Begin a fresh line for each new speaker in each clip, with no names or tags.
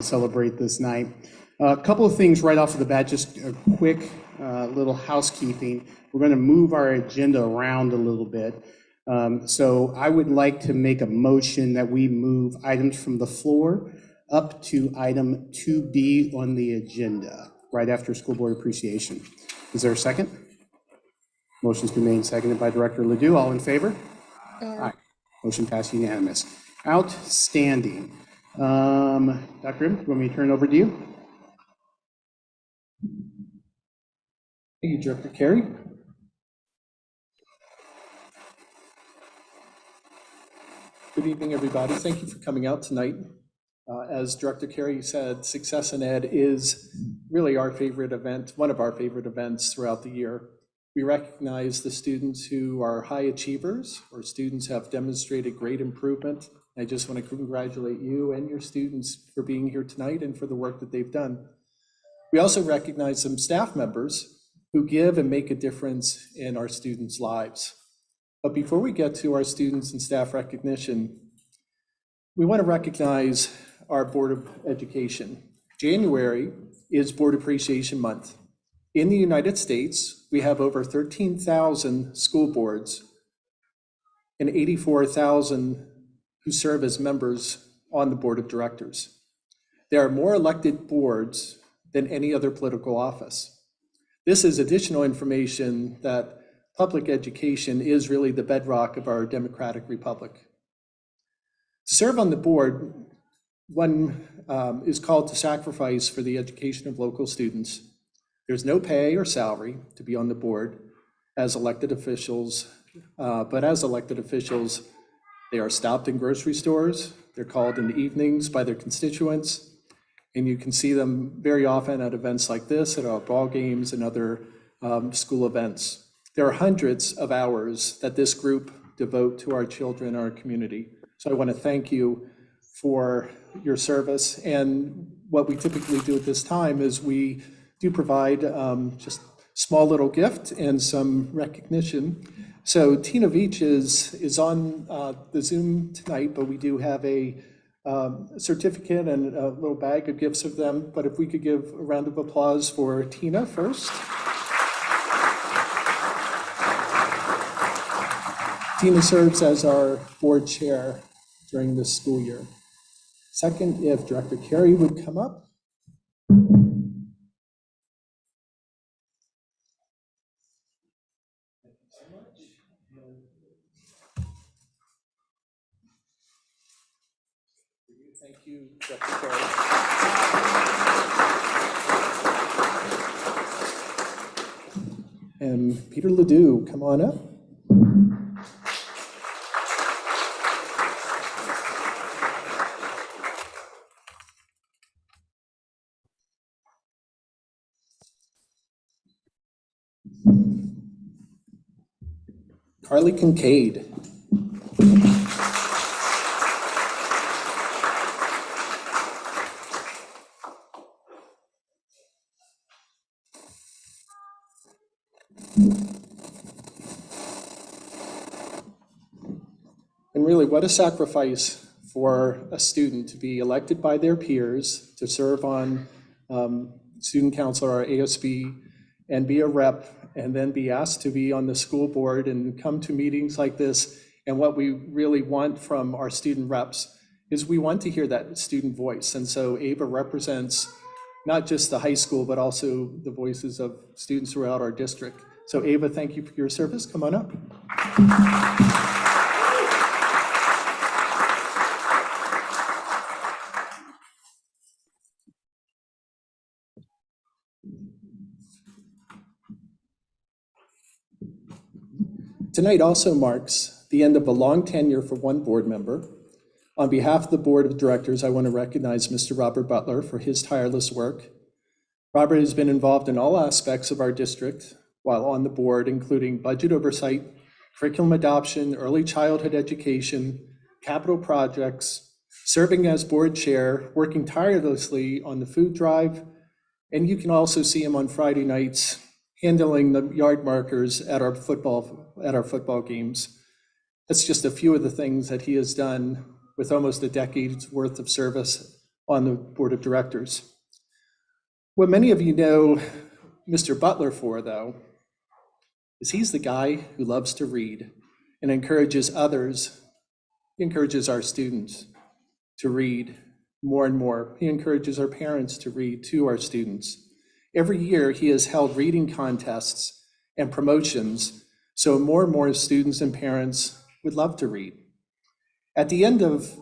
celebrate this night. A couple of things right off of the bat, just a quick little housekeeping. We're going to move our agenda around a little bit. So I would like to make a motion that we move items from the floor up to item 2B on the agenda, right after School Board Appreciation. Is there a second? Motion's been made and seconded by Director Ledoux. All in favor? Aye. Motion passed unanimous. Outstanding. Dr. Im, you want me to turn it over to you?
Thank you, Director Carey. Good evening, everybody. Thank you for coming out tonight. As Director Carey said, Success in Ed is really our favorite event, one of our favorite events throughout the year. We recognize the students who are high achievers or students have demonstrated great improvement. I just want to congratulate you and your students for being here tonight and for the work that they've done. We also recognize some staff members who give and make a difference in our students' lives. But before we get to our students and staff recognition, we want to recognize our Board of Education. January is Board Appreciation Month. In the United States, we have over 13,000 school boards and 84,000 who serve as members on the Board of Directors. There are more elected boards than any other political office. This is additional information that public education is really the bedrock of our democratic republic. To serve on the board, one is called to sacrifice for the education of local students. There's no pay or salary to be on the board as elected officials, but as elected officials, they are stopped in grocery stores, they're called in the evenings by their constituents, and you can see them very often at events like this, at our ball games and other school events. There are hundreds of hours that this group devote to our children, our community. So I want to thank you for your service. And what we typically do at this time is we do provide just small little gift and some recognition. So Tina Veach is on the Zoom tonight, but we do have a certificate and a little bag of gifts of them. But if we could give a round of applause for Tina first. Tina serves as our board chair during this school year. Second, if Director Carey would come up. Thank you so much. Thank you, Director Carey. And Peter Ledoux, come on up. Carly Kincaid. And really, what a sacrifice for a student to be elected by their peers, to serve on student council or ASB, and be a rep, and then be asked to be on the school board and come to meetings like this. And what we really want from our student reps is we want to hear that student voice. And so Ava represents not just the high school, but also the voices of students throughout our district. So Ava, thank you for your service. Come on up. Tonight also marks the end of a long tenure for one board member. On behalf of the Board of Directors, I want to recognize Mr. Robert Butler for his tireless work. Robert has been involved in all aspects of our district while on the board, including budget oversight, curriculum adoption, early childhood education, capital projects, serving as board chair, working tirelessly on the food drive, and you can also see him on Friday nights handling the yard markers at our football games. That's just a few of the things that he has done with almost a decade's worth of service on the board of directors. What many of you know Mr. Butler for, though, is he's the guy who loves to read and encourages others. He encourages our students to read more and more. He encourages our parents to read to our students. Every year, he has held reading contests and promotions, so more and more students and parents would love to read. At the end of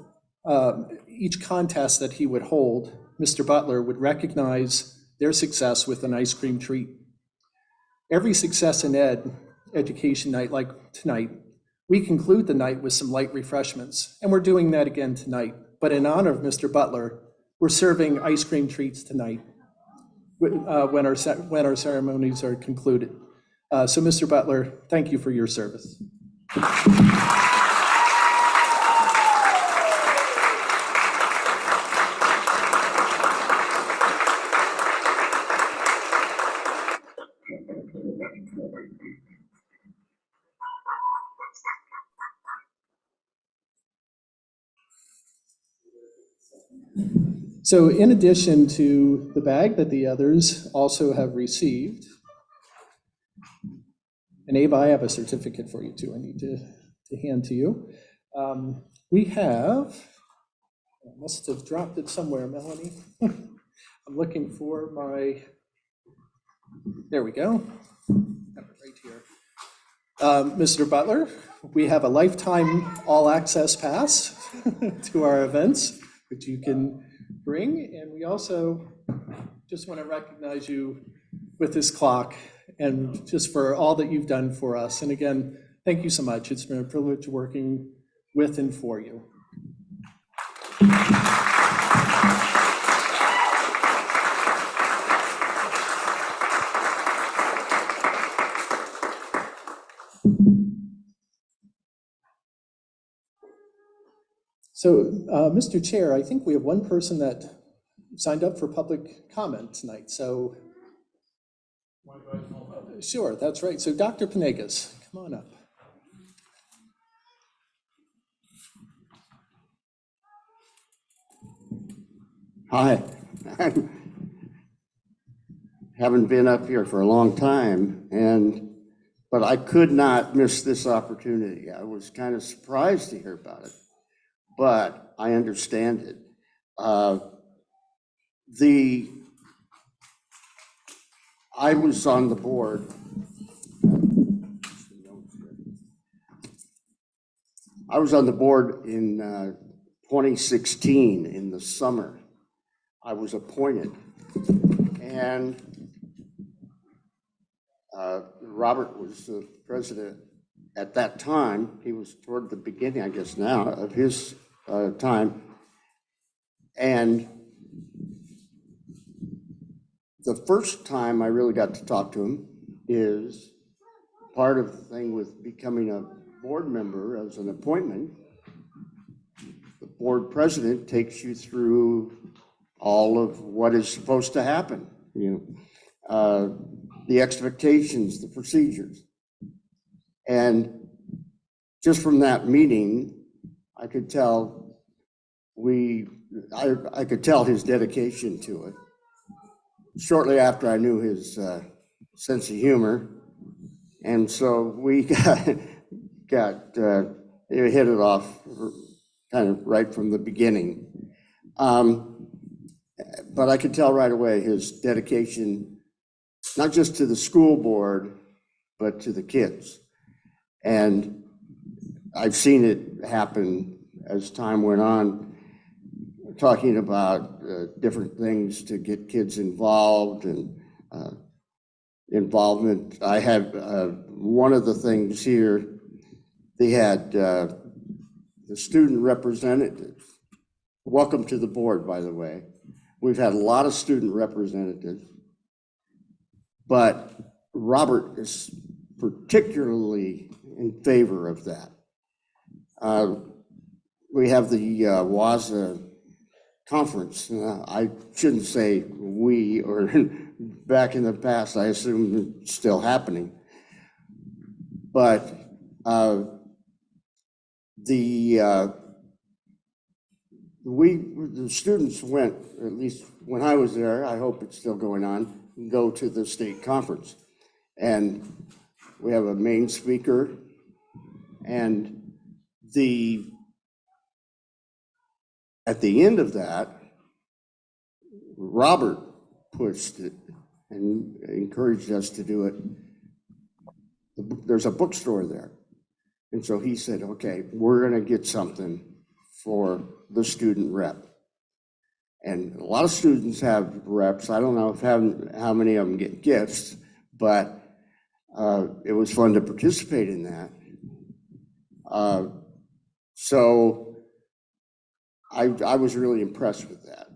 each contest that he would hold, Mr. Butler would recognize their success with an ice cream treat. Every Success in Ed education night like tonight, we conclude the night with some light refreshments, and we're doing that again tonight. But in honor of Mr. Butler, we're serving ice cream treats tonight when our ceremonies are concluded. So Mr. Butler, thank you for your service. So in addition to the bag that the others also have received, and Abe, I have a certificate for you too, I need to hand to you. We have, I must have dropped it somewhere, Melanie. I'm looking for my, there we go. Have it right here. Mr. Butler, we have a lifetime all-access pass to our events, which you can bring. And we also just want to recognize you with this clock and just for all that you've done for us. And again, thank you so much. It's been a privilege working with and for you. So, Mr. Chair, I think we have one person that signed up for public comment tonight. So, sure, that's right. So, Dr. Panegas, come on up.
Hi. Haven't been up here for a long time, but I could not miss this opportunity. I was kind of surprised to hear about it, but I understand it. I was on the board. I was on the board in 2016 in the summer. I was appointed, and Robert was the president at that time. He was toward the beginning, I guess now, of his time. And the first time I really got to talk to him is part of the thing with becoming a board member as an appointment. The board president takes you through all of what is supposed to happen, the expectations, the procedures. And just from that meeting, I could tell I could tell his dedication to it. Shortly after, I knew his sense of humor, and so we hit it off kind of right from the beginning. But I could tell right away his dedication, not just to the school board, but to the kids. And I've seen it happen as time went on, talking about different things to get kids involved and involvement. I had one of the things here, they had the student representatives. Welcome to the board, by the way. We've had a lot of student representatives, but Robert is particularly in favor of that. We have the WASA conference. I shouldn't say we, or back in the past, I assume it's still happening. But the students went, at least when I was there, I hope it's still going on, go to the state conference. And we have a main speaker, and at the end of that, Robert pushed it and encouraged us to do it. There's a bookstore there. And so he said, okay, we're going to get something for the student rep. And a lot of students have reps. I don't know how many of them get gifts, but it was fun to participate in that. So I was really impressed with that.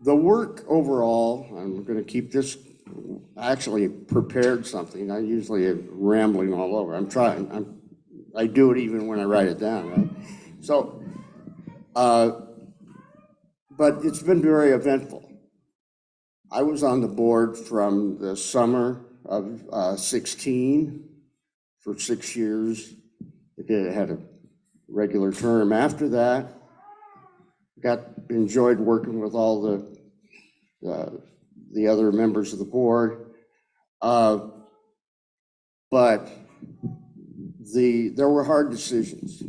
The work overall, I'm going to keep this, I actually prepared something. I usually am rambling all over. I'm trying. I do it even when I write it down, right? So, but it's been very eventful. I was on the board from the summer of 16 for 6 years. It had a regular term after that. Enjoyed working with all the other members of the board. But there were hard decisions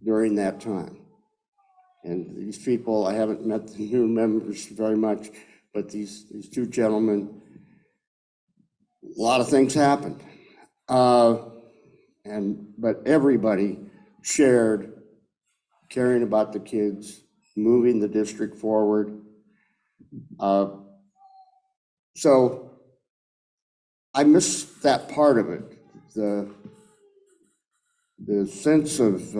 during that time. And these people, I haven't met the new members very much, but these two gentlemen, a lot of things happened. But everybody shared caring about the kids, moving the district forward. So I miss that part of it, the sense of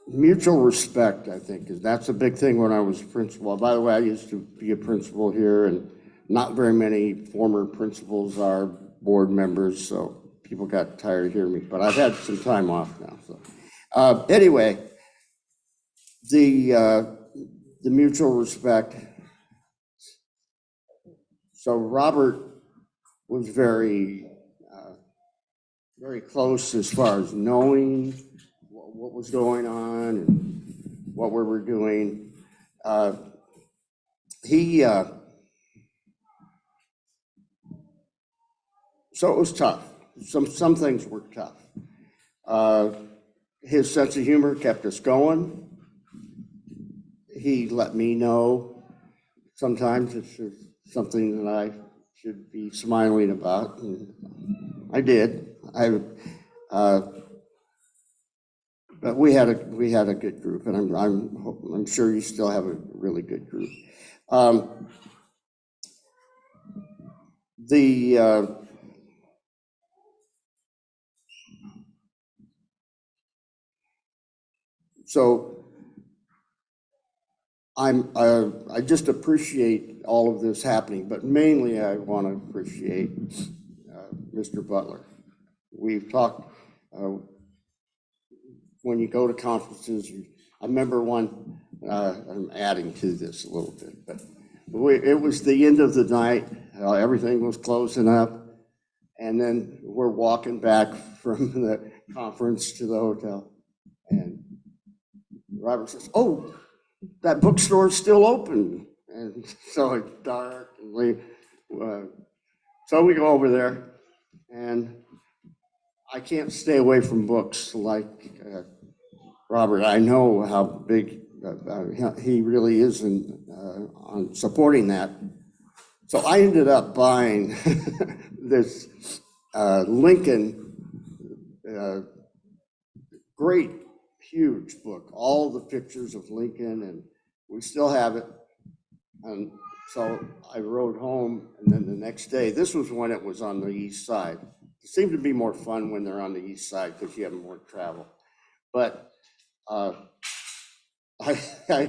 mutual respect, I think, is that's a big thing when I was a principal. By the way, I used to be a principal here, and not very many former principals are board members, so people got tired of hearing me, but I've had some time off now. So anyway, the mutual respect. So Robert was very close as far as knowing what was going on and what we were doing. So it was tough. Some things were tough. His sense of humor kept us going. He let me know sometimes if there's something that I should be smiling about, and I did. But we had a good group, and I'm sure you still have a really good group. So I just appreciate all of this happening, but mainly I want to appreciate Mr. Butler. We've talked. When you go to conferences, I remember one, I'm adding to this a little bit, but it was the end of the night, everything was closing up, and then we're walking back from the conference to the hotel, and Robert says, oh, that bookstore's still open, and so it's dark, and so we go over there, and I can't stay away from books like Robert. I know how big he really is on supporting that. So I ended up buying this Lincoln, great, huge book, all the pictures of Lincoln, and we still have it. And so I rode home, and then the next day, this was when it was on the east side. It seemed to be more fun when they're on the east side because you have more travel. But I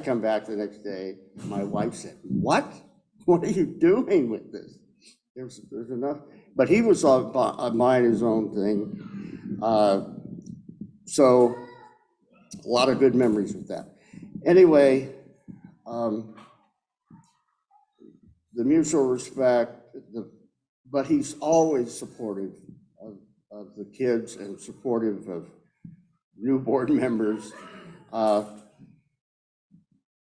come back the next day, my wife said, what are you doing with this? There's enough. But he was buying his own thing. So a lot of good memories with that. Anyway, the mutual respect, but he's always supportive of the kids and supportive of new board members.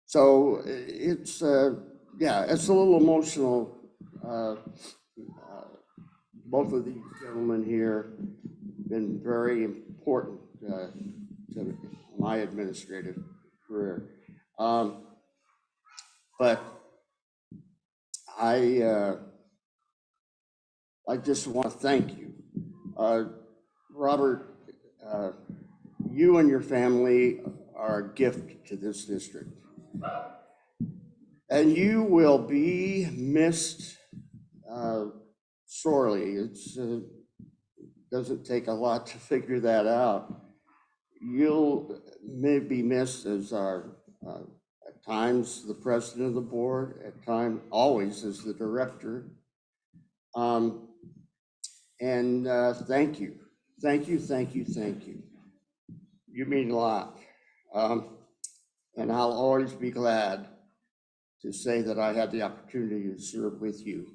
So it's, yeah, it's a little emotional. Both of these gentlemen here been very important to my administrative career. But I just want to thank you. Robert, you and your family are a gift to this district. And you will be missed sorely. It doesn't take a lot to figure that out. You'll maybe missed as our, at times, the president of the board, at times, always as the director. And thank you. Thank you, thank you, thank you. You mean a lot. And I'll always be glad to say that I had the opportunity to serve with you.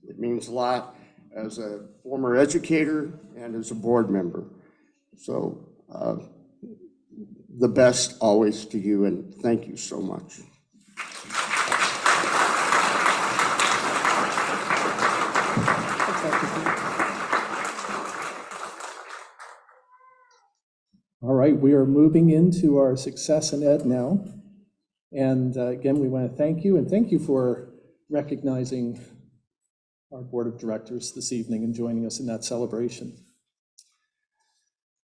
It means a lot as a former educator and as a board member. So the best always to you, and thank you so much.
All right, we are moving into our Success in Ed now. And again, we want to thank you, and thank you for recognizing our board of directors this evening and joining us in that celebration.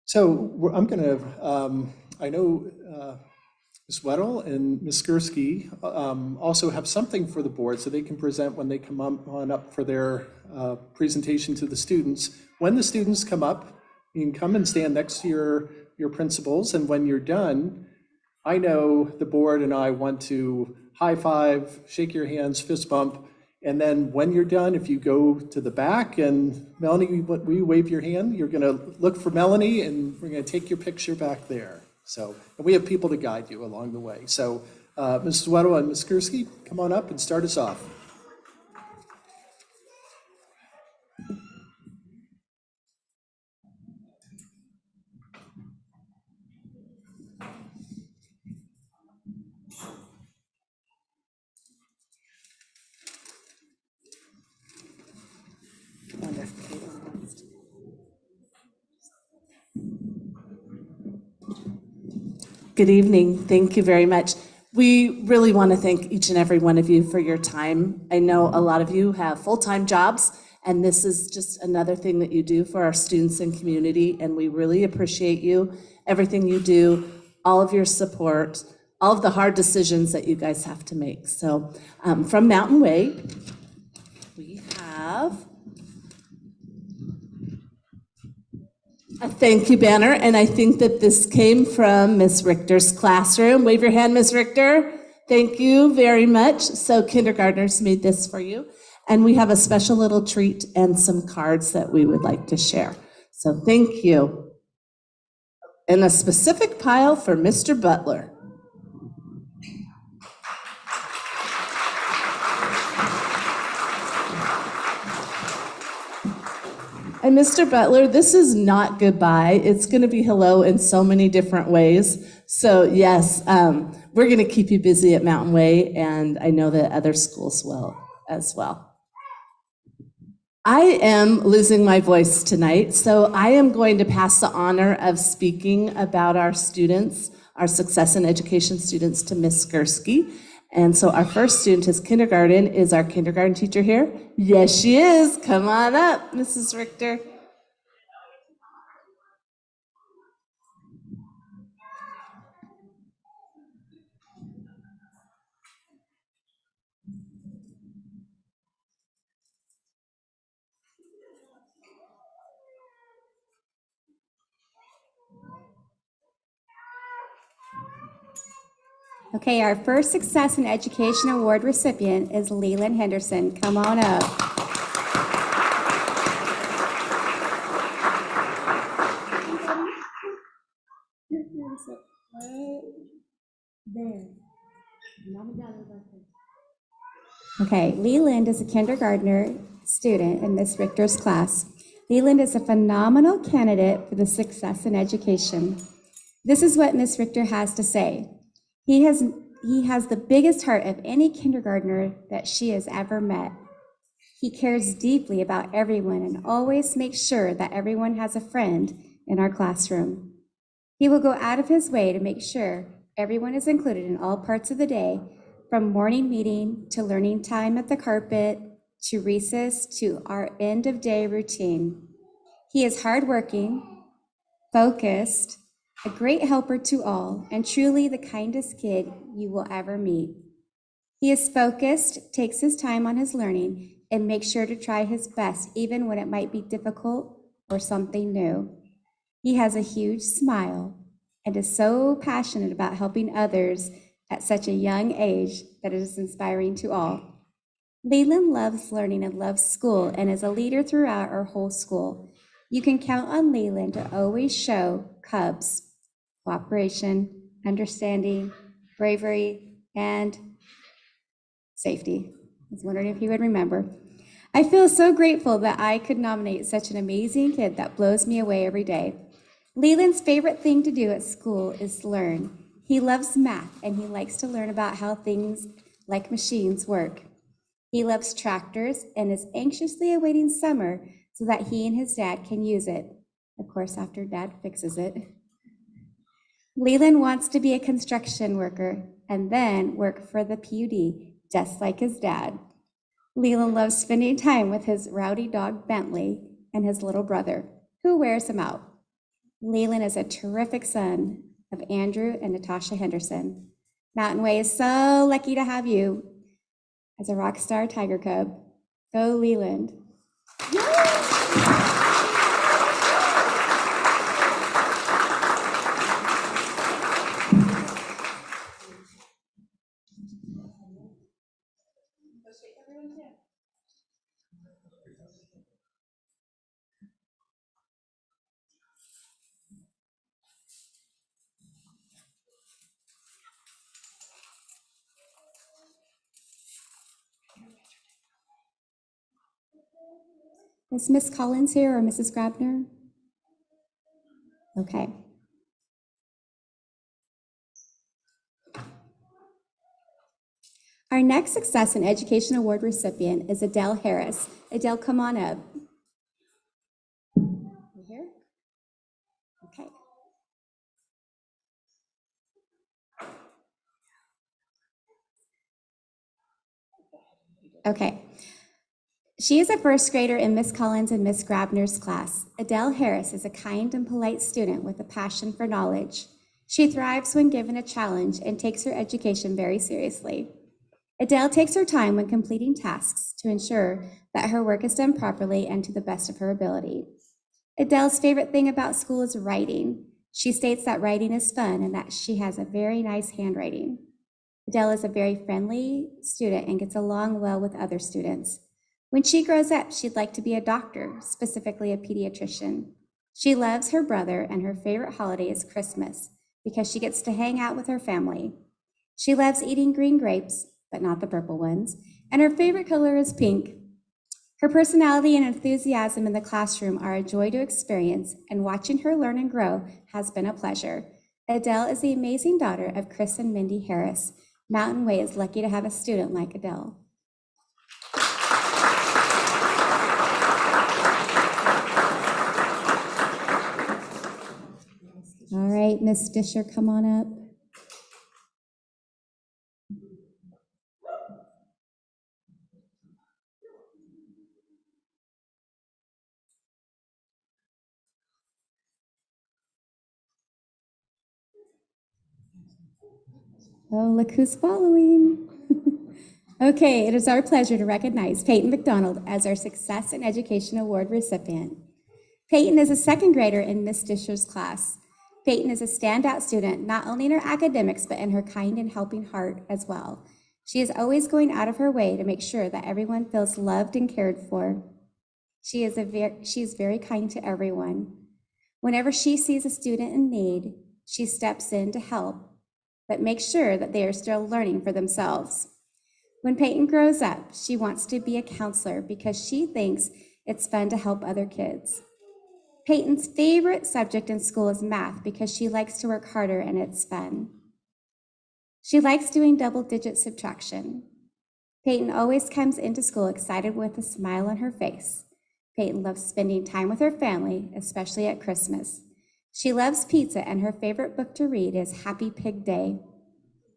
So I'm going to, I know Ms. Weddle and Ms. Gursky also have something for the board so they can present when they come on up for their presentation to the students. When the students come up, you can come and stand next to your principals, and when you're done, I know the board and I want to high five, shake your hands, fist bump, and then when you're done, if you go to the back and Melanie, will you wave your hand? You're going to look for Melanie and we're going to take your picture back there. So, and we have people to guide you along the way. So Mrs. Weddle and Ms. Gursky, come on up and start us off.
Good evening. Thank you very much. We really want to thank each and every one of you for your time. I know a lot of you have full-time jobs, and this is just another thing that you do for our students and community, and we really appreciate you, everything you do, all of your support, all of the hard decisions that you guys have to make. So from Mountain Way, we have a thank you banner, and I think that this came from Ms. Richter's classroom. Wave your hand, Ms. Richter. Thank you very much. So kindergartners made this for you. And we have a special little treat and some cards that we would like to share. So thank you. And a specific pile for Mr. Butler. And Mr. Butler, this is not goodbye. It's going to be hello in so many different ways. So yes, we're going to keep you busy at Mountain Way, and I know that other schools will as well. I am losing my voice tonight, so I am going to pass the honor of speaking about our students, our Success in Education students, to Ms. Gursky. And so our first student is kindergarten. Is our kindergarten teacher here? Yes, she is. Come on up, Mrs. Richter.
Okay, our first Success in Education Award recipient is Leland Henderson. Come on up. Okay, Leland is a kindergartner student in Miss Richter's class. Leland is a phenomenal candidate for the Success in Education. This is what Ms. Richter has to say. He has the biggest heart of any kindergartner that she has ever met. He cares deeply about everyone and always makes sure that everyone has a friend in our classroom. He will go out of his way to make sure everyone is included in all parts of the day, from morning meeting to learning time at the carpet, to recess, to our end of day routine. He is hardworking, focused, a great helper to all, and truly the kindest kid you will ever meet. He is focused, takes his time on his learning, and makes sure to try his best even when it might be difficult or something new. He has a huge smile and is so passionate about helping others at such a young age that it is inspiring to all. Leland loves learning and loves school and is a leader throughout our whole school. You can count on Leland to always show Cubs cooperation, understanding, bravery, and safety. I was wondering if you would remember. I feel so grateful that I could nominate such an amazing kid that blows me away every day. Leland's favorite thing to do at school is learn. He loves math and he likes to learn about how things like machines work. He loves tractors and is anxiously awaiting summer so that he and his dad can use it. Of course, after dad fixes it. Leland wants to be a construction worker and then work for the PUD, just like his dad. Leland loves spending time with his rowdy dog Bentley and his little brother, who wears him out. Leland is a terrific son of Andrew and Natasha Henderson. Mountain Way is so lucky to have you as a rock star Tiger Cub. Go Leland. Is Miss Collins here or Mrs. Grabner? Okay. Our next Success in Education Award recipient is Adele Harris. Adele, come on up. You here? Okay. Okay. She is a first grader in Miss Collins and Miss Grabner's class. Adele Harris is a kind and polite student with a passion for knowledge. She thrives when given a challenge and takes her education very seriously. Adele takes her time when completing tasks to ensure that her work is done properly and to the best of her ability. Adele's favorite thing about school is writing. She states that writing is fun and that she has a very nice handwriting. Adele is a very friendly student and gets along well with other students. When she grows up, she'd like to be a doctor, specifically a pediatrician. She loves her brother, and her favorite holiday is Christmas because she gets to hang out with her family. She loves eating green grapes, but not the purple ones, and her favorite color is pink. Her personality and enthusiasm in the classroom are a joy to experience, and watching her learn and grow has been a pleasure. Adele is the amazing daughter of Chris and Mindy Harris. Mountain Way is lucky to have a student like Adele. All right, Miss Fisher, come on up. Oh, look who's following. Okay, it is our pleasure to recognize Peyton McDonald as our Success in Education Award recipient. Peyton is a second grader in Miss Disher's class. Peyton is a standout student, not only in her academics, but in her kind and helping heart as well. She is always going out of her way to make sure that everyone feels loved and cared for. She is very kind to everyone. Whenever she sees a student in need, she steps in to help, but makes sure that they are still learning for themselves. When Peyton grows up, she wants to be a counselor because she thinks It's fun to help other kids. Peyton's favorite subject in school is math because she likes to work harder and it's fun. She likes doing double-digit subtraction. Peyton always comes into school excited with a smile on her face. Peyton loves spending time with her family, especially at Christmas. She loves pizza, and her favorite book to read is Happy Pig Day.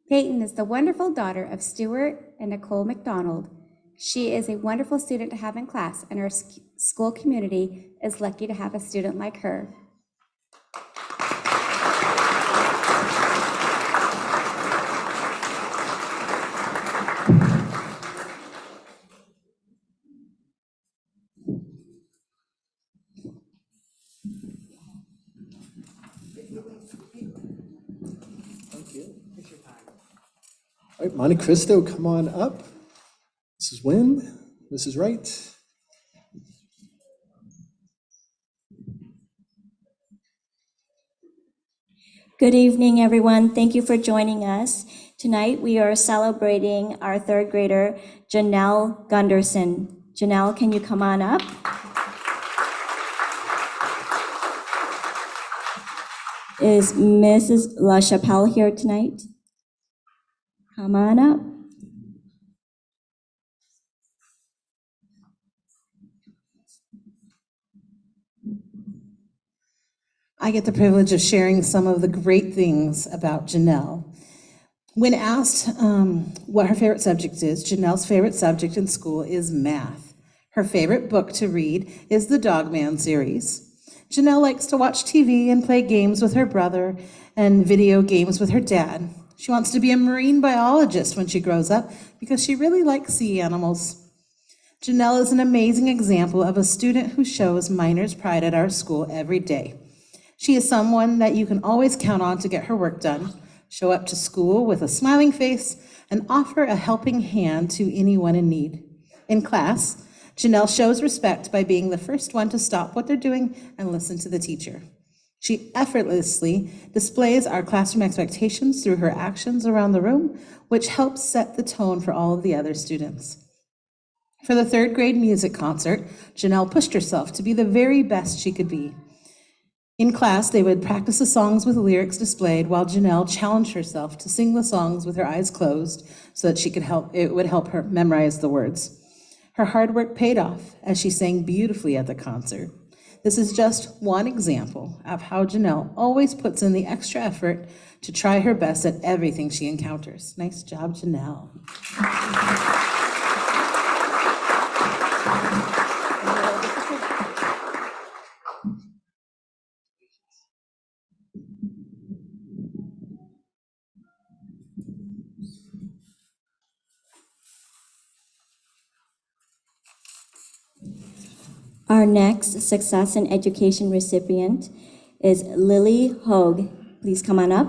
Peyton is the wonderful daughter of Stuart and Nicole McDonald. She is a wonderful student to have in class, and our school community is lucky to have a student like her.
All right, Monte Cristo, come on up. Mrs. Wynn, Mrs. Wright.
Good evening, everyone. Thank you for joining us. Tonight, we are celebrating our third grader, Janelle Gunderson. Janelle, can you come on up? Is Mrs. LaChapelle here tonight? Come on up.
I get the privilege of sharing some of the great things about Janelle. When asked what her favorite subject is, Janelle's favorite subject in school is math. Her favorite book to read is the Dog Man series. Janelle likes to watch TV and play games with her brother and video games with her dad. She wants to be a marine biologist when she grows up because she really likes sea animals. Janelle is an amazing example of a student who shows miner's pride at our school every day. She is someone that you can always count on to get her work done, show up to school with a smiling face, and offer a helping hand to anyone in need. In class, Janelle shows respect by being the first one to stop what they're doing and listen to the teacher. She effortlessly displays our classroom expectations through her actions around the room, which helps set the tone for all of the other students. For the third grade music concert, Janelle pushed herself to be the very best she could be. In class, they would practice the songs with lyrics displayed while Janelle challenged herself to sing the songs with her eyes closed so that it would help her memorize the words. Her hard work paid off as she sang beautifully at the concert. This is just one example of how Janelle always puts in the extra effort to try her best at everything she encounters. Nice job, Janelle.
Our next Success in Education recipient is Lily Hogue. Please come on up.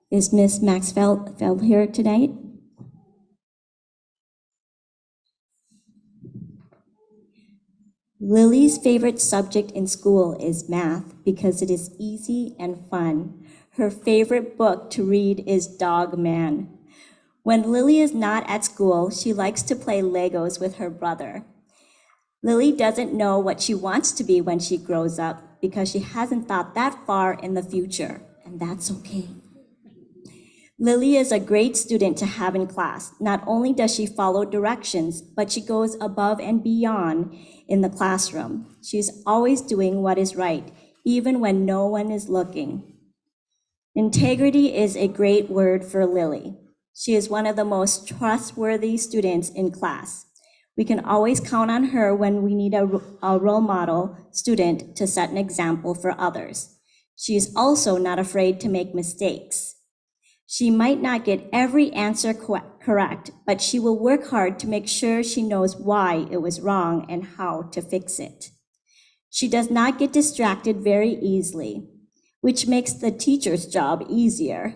Is Miss Maxfeld here tonight? Lily's favorite subject in school is math because it is easy and fun. Her favorite book to read is Dog Man. When Lily is not at school, she likes to play Legos with her brother. Lily doesn't know what she wants to be when she grows up because she hasn't thought that far in the future, and that's okay. Lily is a great student to have in class. Not only does she follow directions, but she goes above and beyond in the classroom. She's always doing what is right, even when no one is looking. Integrity is a great word for Lily. She is one of the most trustworthy students in class. We can always count on her when we need a role model student to set an example for others. She is also not afraid to make mistakes. She might not get every answer correct, but she will work hard to make sure she knows why it was wrong and how to fix it. She does not get distracted very easily, which makes the teacher's job easier.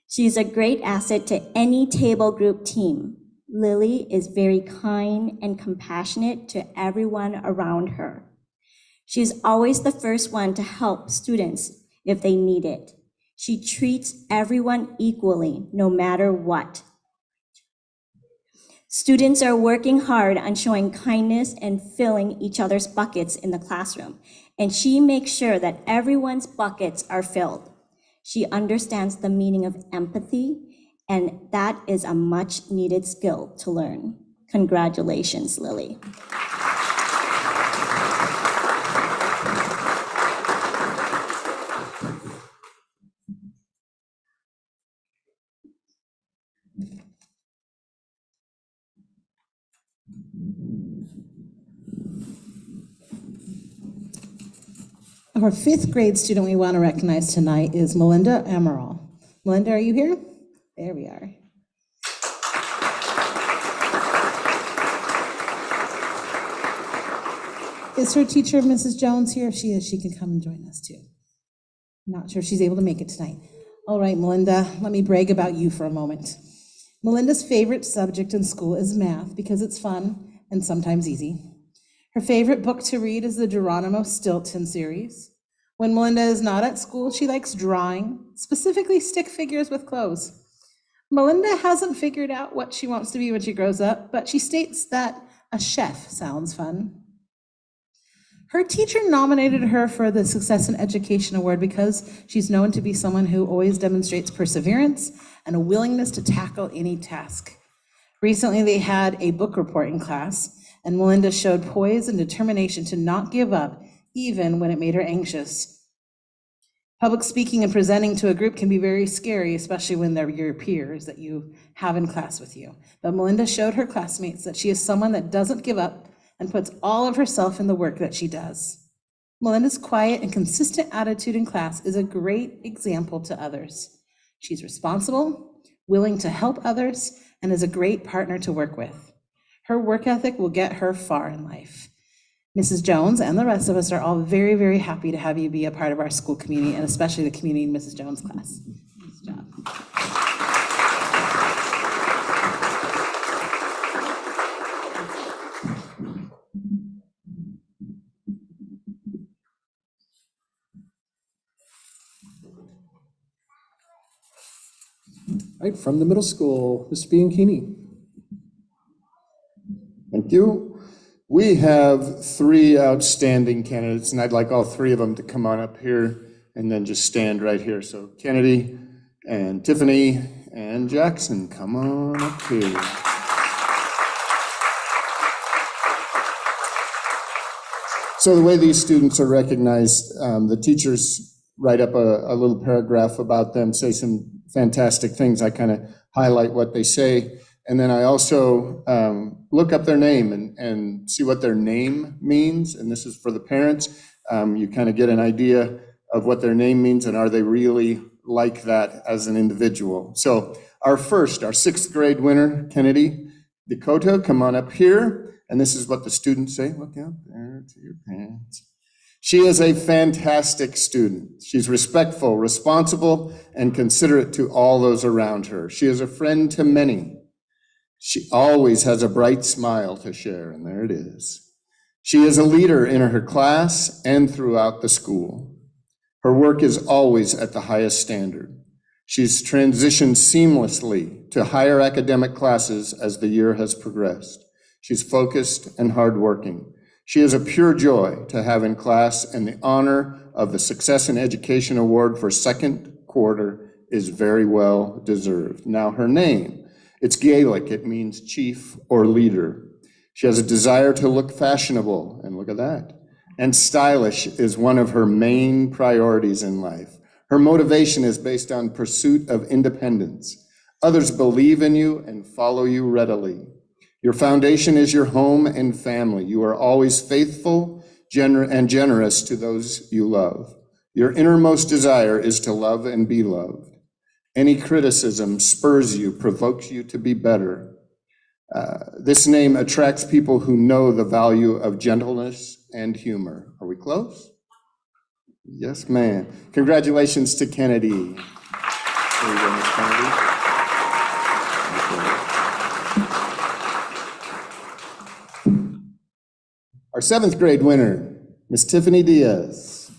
She's a great asset to any table group team. Lily is very kind and compassionate to everyone around her. She's always the first one to help students if they need it. She treats everyone equally, no matter what. Students are working hard on showing kindness and filling each other's buckets in the classroom, and she makes sure that everyone's buckets are filled. She understands the meaning of empathy, and that is a much needed skill to learn. Congratulations, Lily.
Our fifth grade student we want to recognize tonight is Melinda Emerald. Melinda, are you here? There we are. Is her teacher, Mrs. Jones, here? If she is, she can come and join us too. I'm not sure if she's able to make it tonight. All right, Melinda, let me brag about you for a moment. Melinda's favorite subject in school is math because it's fun and sometimes easy. Her favorite book to read is the Geronimo Stilton series. When Melinda is not at school, she likes drawing, specifically stick figures with clothes. Melinda hasn't figured out what she wants to be when she grows up, but she states that a chef sounds fun. Her teacher nominated her for the Success in Education Award because she's known to be someone who always demonstrates perseverance and a willingness to tackle any task. Recently, they had a book report in class, and Melinda showed poise and determination to not give up, even when it made her anxious. Public speaking and presenting to a group can be very scary, especially when they're your peers that you have in class with you. But Melinda showed her classmates that she is someone that doesn't give up and puts all of herself in the work that she does. Melinda's quiet and consistent attitude in class is a great example to others. She's responsible, willing to help others, and is a great partner to work with. Her work ethic will get her far in life. Mrs. Jones and the rest of us are all very, very happy to have you be a part of our school community, and especially the community in Mrs. Jones' class. Nice job.
All right, from the middle school, Mr. Bianchini.
Thank you. We have three outstanding candidates, and I'd like all three of them to come on up here and then just stand right here. So Kennedy and Tiffany and Jackson, come on up here. So the way these students are recognized, the teachers write up a little paragraph about them, say some fantastic things. I kind of highlight what they say. And then I also look up their name and see what their name means. And this is for the parents. You kind of get an idea of what their name means and are they really like that as an individual. So our sixth grade winner, Kennedy Dakota, come on up here. And this is what the students say. Look out there to your parents. She is a fantastic student. She's respectful, responsible, and considerate to all those around her. She is a friend to many. She always has a bright smile to share, and there it is. She is a leader in her class and throughout the school. Her work is always at the highest standard. She's transitioned seamlessly to higher academic classes as the year has progressed. She's focused and hardworking. She is a pure joy to have in class, and the honor of the Success in Education Award for second quarter is very well deserved. Now, her name. It's Gaelic, it means chief or leader. She has a desire to look fashionable, and look at that. And stylish is one of her main priorities in life. Her motivation is based on pursuit of independence. Others believe in you and follow you readily. Your foundation is your home and family. You are always faithful and generous to those you love. Your innermost desire is to love and be loved. Any criticism spurs you, provokes you to be better. This name attracts people who know the value of gentleness and humor. Are we close? Yes, ma'am. Congratulations to Kennedy. There you go, Miss Kennedy. Our seventh grade winner, Miss Tiffany Diaz.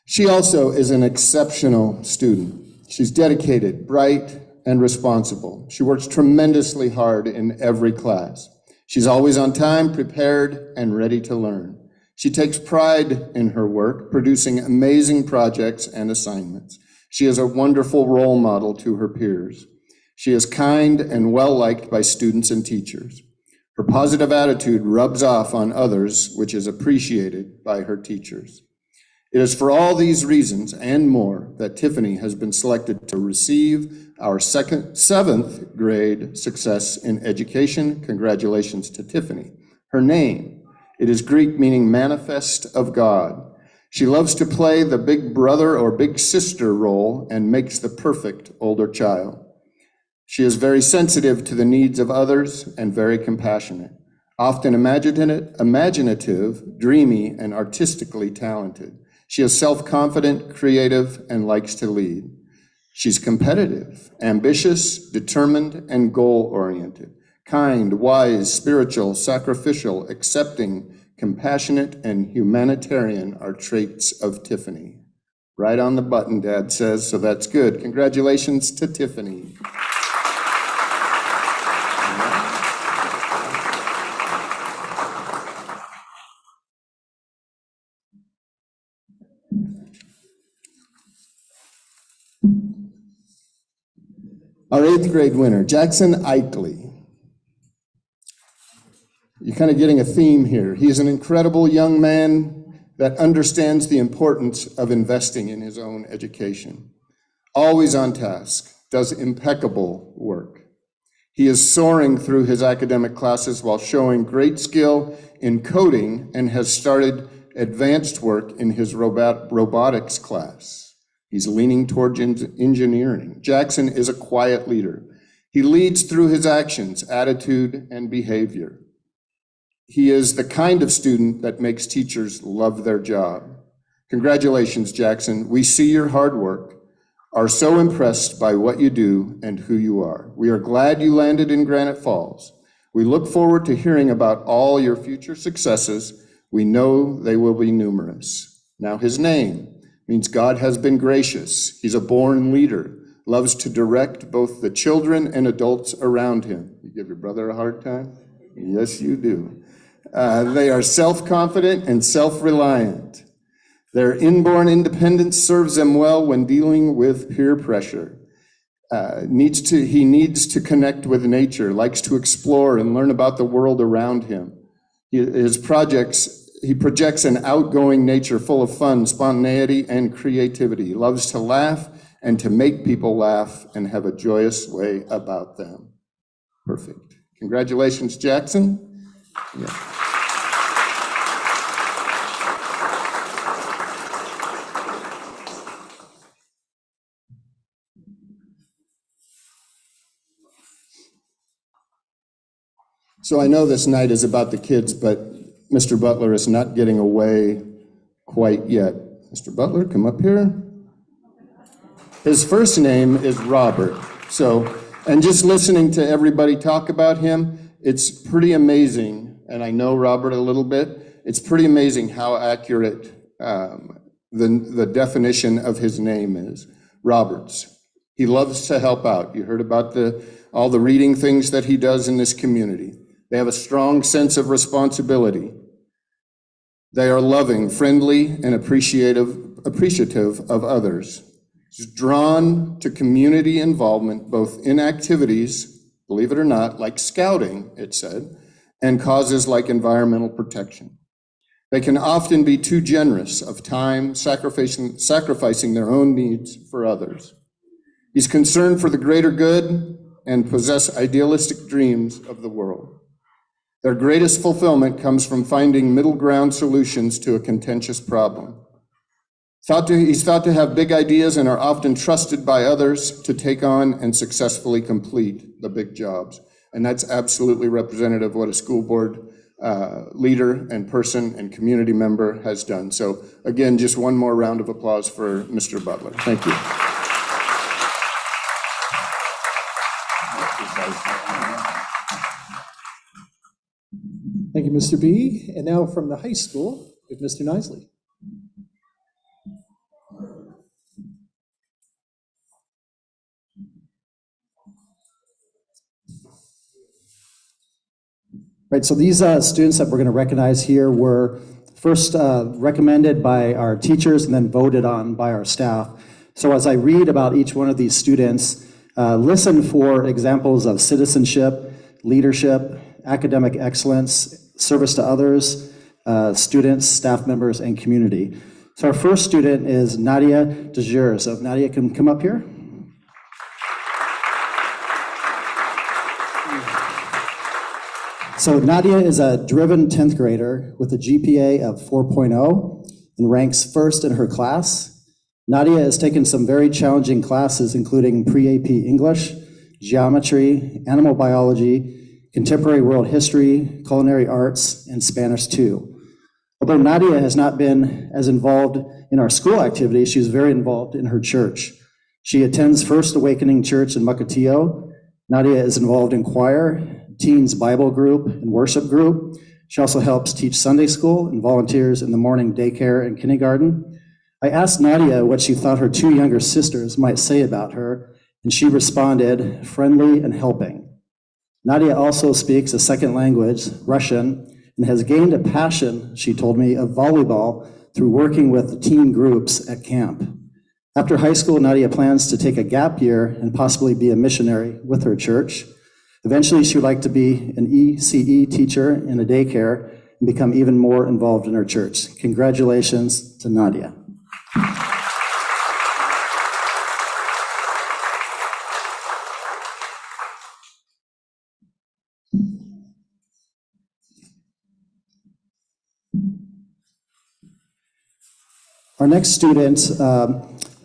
She also is an exceptional student. She's dedicated, bright, and responsible. She works tremendously hard in every class. She's always on time, prepared, and ready to learn. She takes pride in her work, producing amazing projects and assignments. She is a wonderful role model to her peers. She is kind and well-liked by students and teachers. Her positive attitude rubs off on others, which is appreciated by her teachers. It is for all these reasons and more that Tiffany has been selected to receive our seventh grade Success in Education. Congratulations to Tiffany. Her name, it is Greek meaning manifest of God. She loves to play the big brother or big sister role and makes the perfect older child. She is very sensitive to the needs of others and very compassionate, often imaginative, dreamy, and artistically talented. She is self-confident, creative, and likes to lead. She's competitive, ambitious, determined, and goal-oriented, kind, wise, spiritual, sacrificial, accepting, compassionate, and humanitarian are traits of Tiffany. Right on the button, Dad says, so that's good. Congratulations to Tiffany. Our 8th grade winner, Jackson Eichly. You're kind of getting a theme here. He is an incredible young man that understands the importance of investing in his own education. Always on task, does impeccable work. He is soaring through his academic classes while showing great skill in coding and has started advanced work in his robotics class. He's leaning towards engineering. Jackson is a quiet leader. He leads through his actions, attitude, and behavior. He is the kind of student that makes teachers love their job. Congratulations, Jackson. We see your hard work, are so impressed by what you do and who you are. We are glad you landed in Granite Falls. We look forward to hearing about all your future successes. We know they will be numerous. Now, his name means God has been gracious. He's a born leader, loves to direct both the children and adults around him. You give your brother a hard time? Yes, you do. They are self-confident and self-reliant. Their inborn independence serves them well when dealing with peer pressure. He needs to connect with nature, likes to explore and learn about the world around him. He projects an outgoing nature full of fun, spontaneity, and creativity. He loves to laugh and to make people laugh and have a joyous way about them. Perfect. Congratulations, Jackson. Yeah. So I know this night is about the kids, but Mr. Butler is not getting away quite yet. Mr. Butler, come up here. His first name is Robert. And just listening to everybody talk about him, it's pretty amazing, and I know Robert a little bit, it's pretty amazing how accurate the definition of his name is. Roberts. He loves to help out. You heard about all the reading things that he does in this community. They have a strong sense of responsibility. They are loving, friendly, and appreciative of others. He's drawn to community involvement, both in activities, believe it or not, like scouting, it said, and causes like environmental protection. They can often be too generous of time, sacrificing their own needs for others. He's concerned for the greater good and possess idealistic dreams of the world. Their greatest fulfillment comes from finding middle ground solutions to a contentious problem. He's thought to have big ideas and are often trusted by others to take on and successfully complete the big jobs. And that's absolutely representative of what a school board leader and person and community member has done. So again, just one more round of applause for Mr. Butler. Thank you.
Thank you, Mr. B. And now from the high school, with Mr. Nisley.
Right, so these students that we're going to recognize here were first recommended by our teachers and then voted on by our staff. So as I read about each one of these students, listen for examples of citizenship, leadership, academic excellence, service to others, students, staff members, and community. So our first student is Nadia DeJure. So if Nadia can come up here. So Nadia is a driven 10th grader with a GPA of 4.0 and ranks first in her class. Nadia has taken some very challenging classes, including pre-AP English, geometry, animal biology, contemporary world history, culinary arts, and Spanish too. Although Nadia has not been as involved in our school activities, she's very involved in her church. She attends First Awakening Church in Mukilteo. Nadia is involved in choir, teens Bible group, and worship group. She also helps teach Sunday school and volunteers in the morning daycare and kindergarten. I asked Nadia what she thought her two younger sisters might say about her, and she responded, friendly and helping. Nadia also speaks a second language, Russian, and has gained a passion, she told me, of volleyball through working with teen groups at camp. After high school, Nadia plans to take a gap year and possibly be a missionary with her church. Eventually, she would like to be an ECE teacher in a daycare and become even more involved in her church. Congratulations to Nadia. Our next student,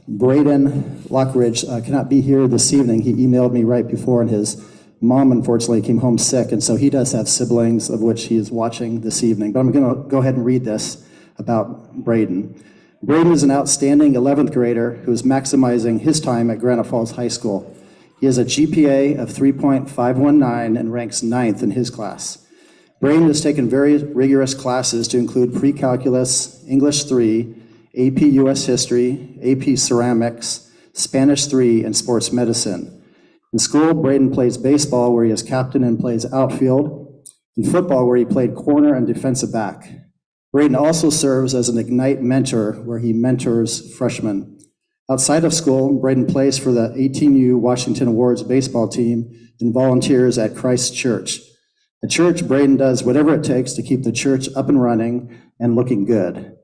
Braden Lockridge, cannot be here this evening. He emailed me right before, and his mom, unfortunately, came home sick, and so he does have siblings of which he is watching this evening. But I'm going to go ahead and read this about Braden. Braden is an outstanding 11th grader who is maximizing his time at Granite Falls High School. He has a GPA of 3.519 and ranks 9th in his class. Braden has taken very rigorous classes to include pre-calculus, English 3, AP US History, AP Ceramics, Spanish 3, and Sports Medicine. In school, Braden plays baseball, where he is captain and plays outfield, and football, where he played corner and defensive back. Braden also serves as an Ignite mentor, where he mentors freshmen. Outside of school, Braden plays for the 18U Washington Awards baseball team and volunteers at Christ Church. At church, Braden does whatever it takes to keep the church up and running and looking good.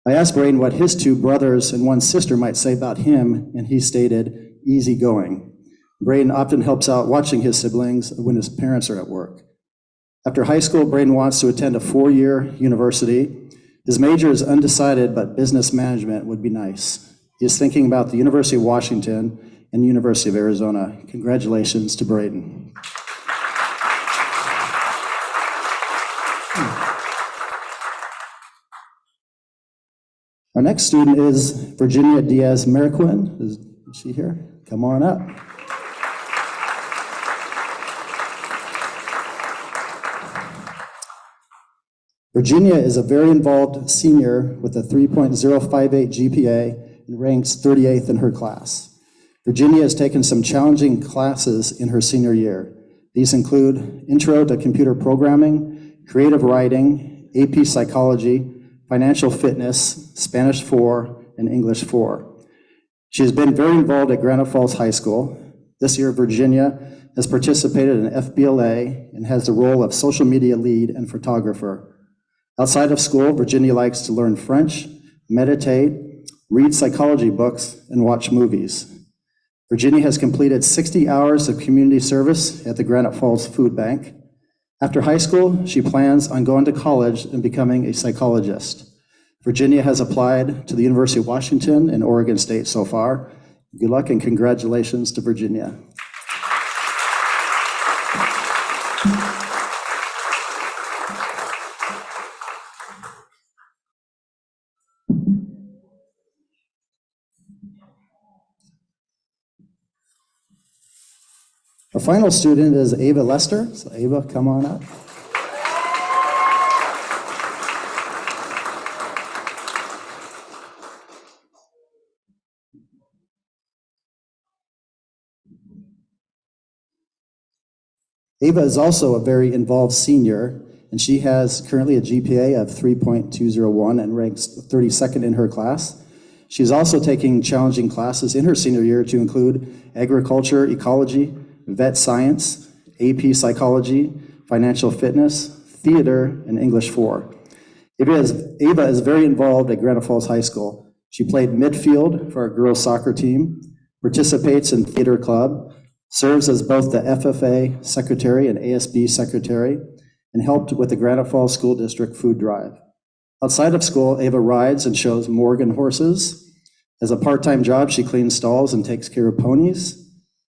I asked Braden what his two brothers and one sister might say about him, and he stated, easygoing. Braden often helps out watching his siblings when his parents are at work. After high school, Braden wants to attend a 4-year university. His major is undecided, but business management would be nice. He is thinking about the University of Washington and University of Arizona. Congratulations to Braden. Our next student is Virginia Diaz Mariquin. Is she here? Come on up. Virginia is a very involved senior with a 3.058 GPA and ranks 38th in her class. Virginia has taken some challenging classes in her senior year. These include Intro to Computer Programming, Creative Writing, AP Psychology, Financial Fitness, Spanish 4, and English 4. She has been very involved at Granite Falls High School. This year, Virginia has participated in FBLA and has the role of social media lead and photographer. Outside of school, Virginia likes to learn French, meditate, read psychology books, and watch movies. Virginia has completed 60 hours of community service at the Granite Falls Food Bank. After high school, she plans on going to college and becoming a psychologist. Virginia has applied to the University of Washington and Oregon State so far. Good luck and congratulations to Virginia. Our final student is Ava Lester. So Ava, come on up. Ava is also a very involved senior, and she has currently a GPA of 3.201 and ranks 32nd in her class. She's also taking challenging classes in her senior year to include agriculture, ecology, vet science, AP psychology, financial fitness, theater, and English 4. Ava is very involved at Granite Falls High School. She played midfield for our girls soccer team, participates in theater club, serves as both the FFA secretary and ASB secretary, and helped with the Granite Falls School District food drive. Outside of school, Ava rides and shows Morgan horses. As a part-time job, she cleans stalls and takes care of ponies.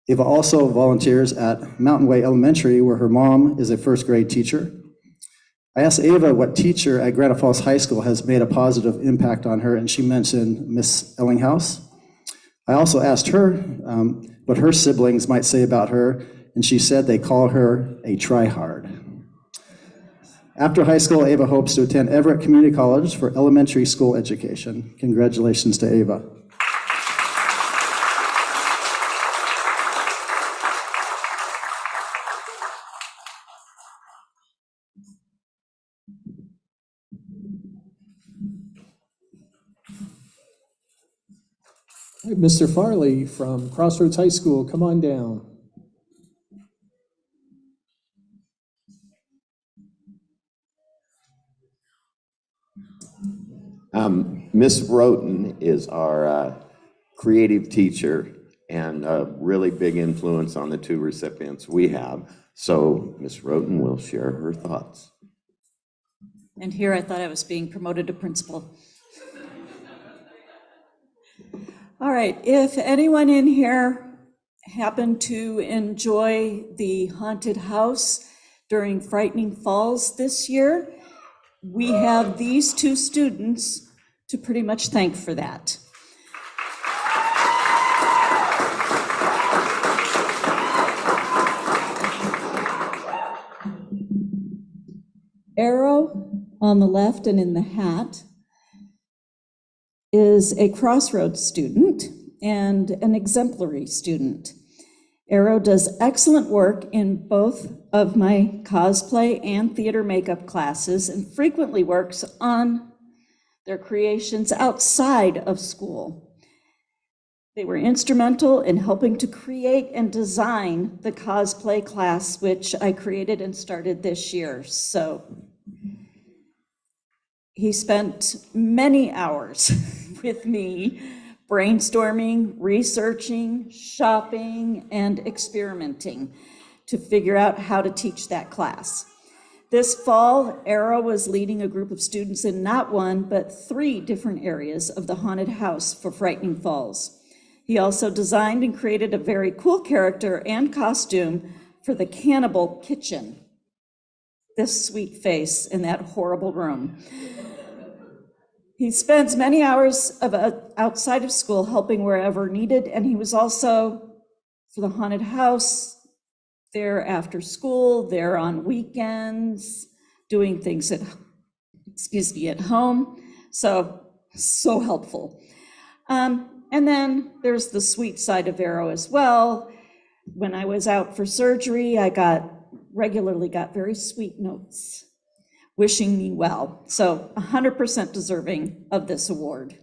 Ava also volunteers at Mountain Way Elementary, where her mom is a first grade teacher. I asked Ava what teacher at Granite Falls High School has made a positive impact on her, and she mentioned Miss Ellinghaus. I also asked her what her siblings might say about her, and she said they call her a try-hard. After high school, Ava hopes to attend Everett Community College for elementary school education. Congratulations to Ava.
All right, Mr. Farley from Crossroads High School, come on down.
Miss Roten is our creative teacher and a really big influence on the two recipients we have. So Miss Roten will share her thoughts.
And here I thought I was being promoted to principal. All right, if anyone in here happened to enjoy the haunted house during Frightening Falls this year, we have these two students to pretty much thank for that. Arrow on the left and in the hat is a Crossroads student and an exemplary student. Arrow does excellent work in both of my cosplay and theater makeup classes and frequently works on their creations outside of school. They were instrumental in helping to create and design the cosplay class, which I created and started this year. So he spent many hours with me brainstorming, researching, shopping, and experimenting to figure out how to teach that class. This fall, Arrow was leading a group of students in not one, but 3 different areas of the haunted house for Frightening Falls. He also designed and created a very cool character and costume for the cannibal kitchen. This sweet face in that horrible room. He spends many hours outside of school helping wherever needed, and he was also, for the haunted house, there after school, there on weekends, doing things at home. So helpful. And then there's the sweet side of Arrow as well. When I was out for surgery, I regularly got very sweet notes wishing me well. So 100% deserving of this award.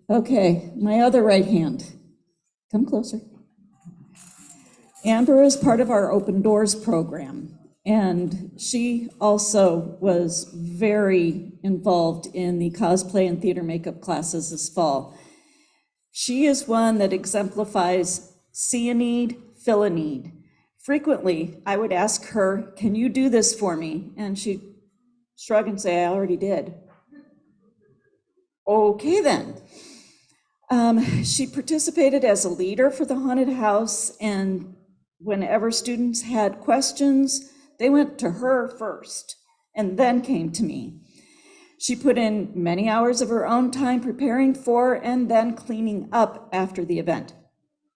Okay, my other right hand. Come closer. Amber is part of our Open Doors program, and she also was very involved in the cosplay and theater makeup classes this fall. She is one that exemplifies see a need, fill a need. Frequently, I would ask her, "Can you do this for me?" And she'd shrug and say, "I already did." Okay, then. She participated as a leader for the haunted house, and whenever students had questions, they went to her first and then came to me. She put in many hours of her own time preparing for and then cleaning up after the event.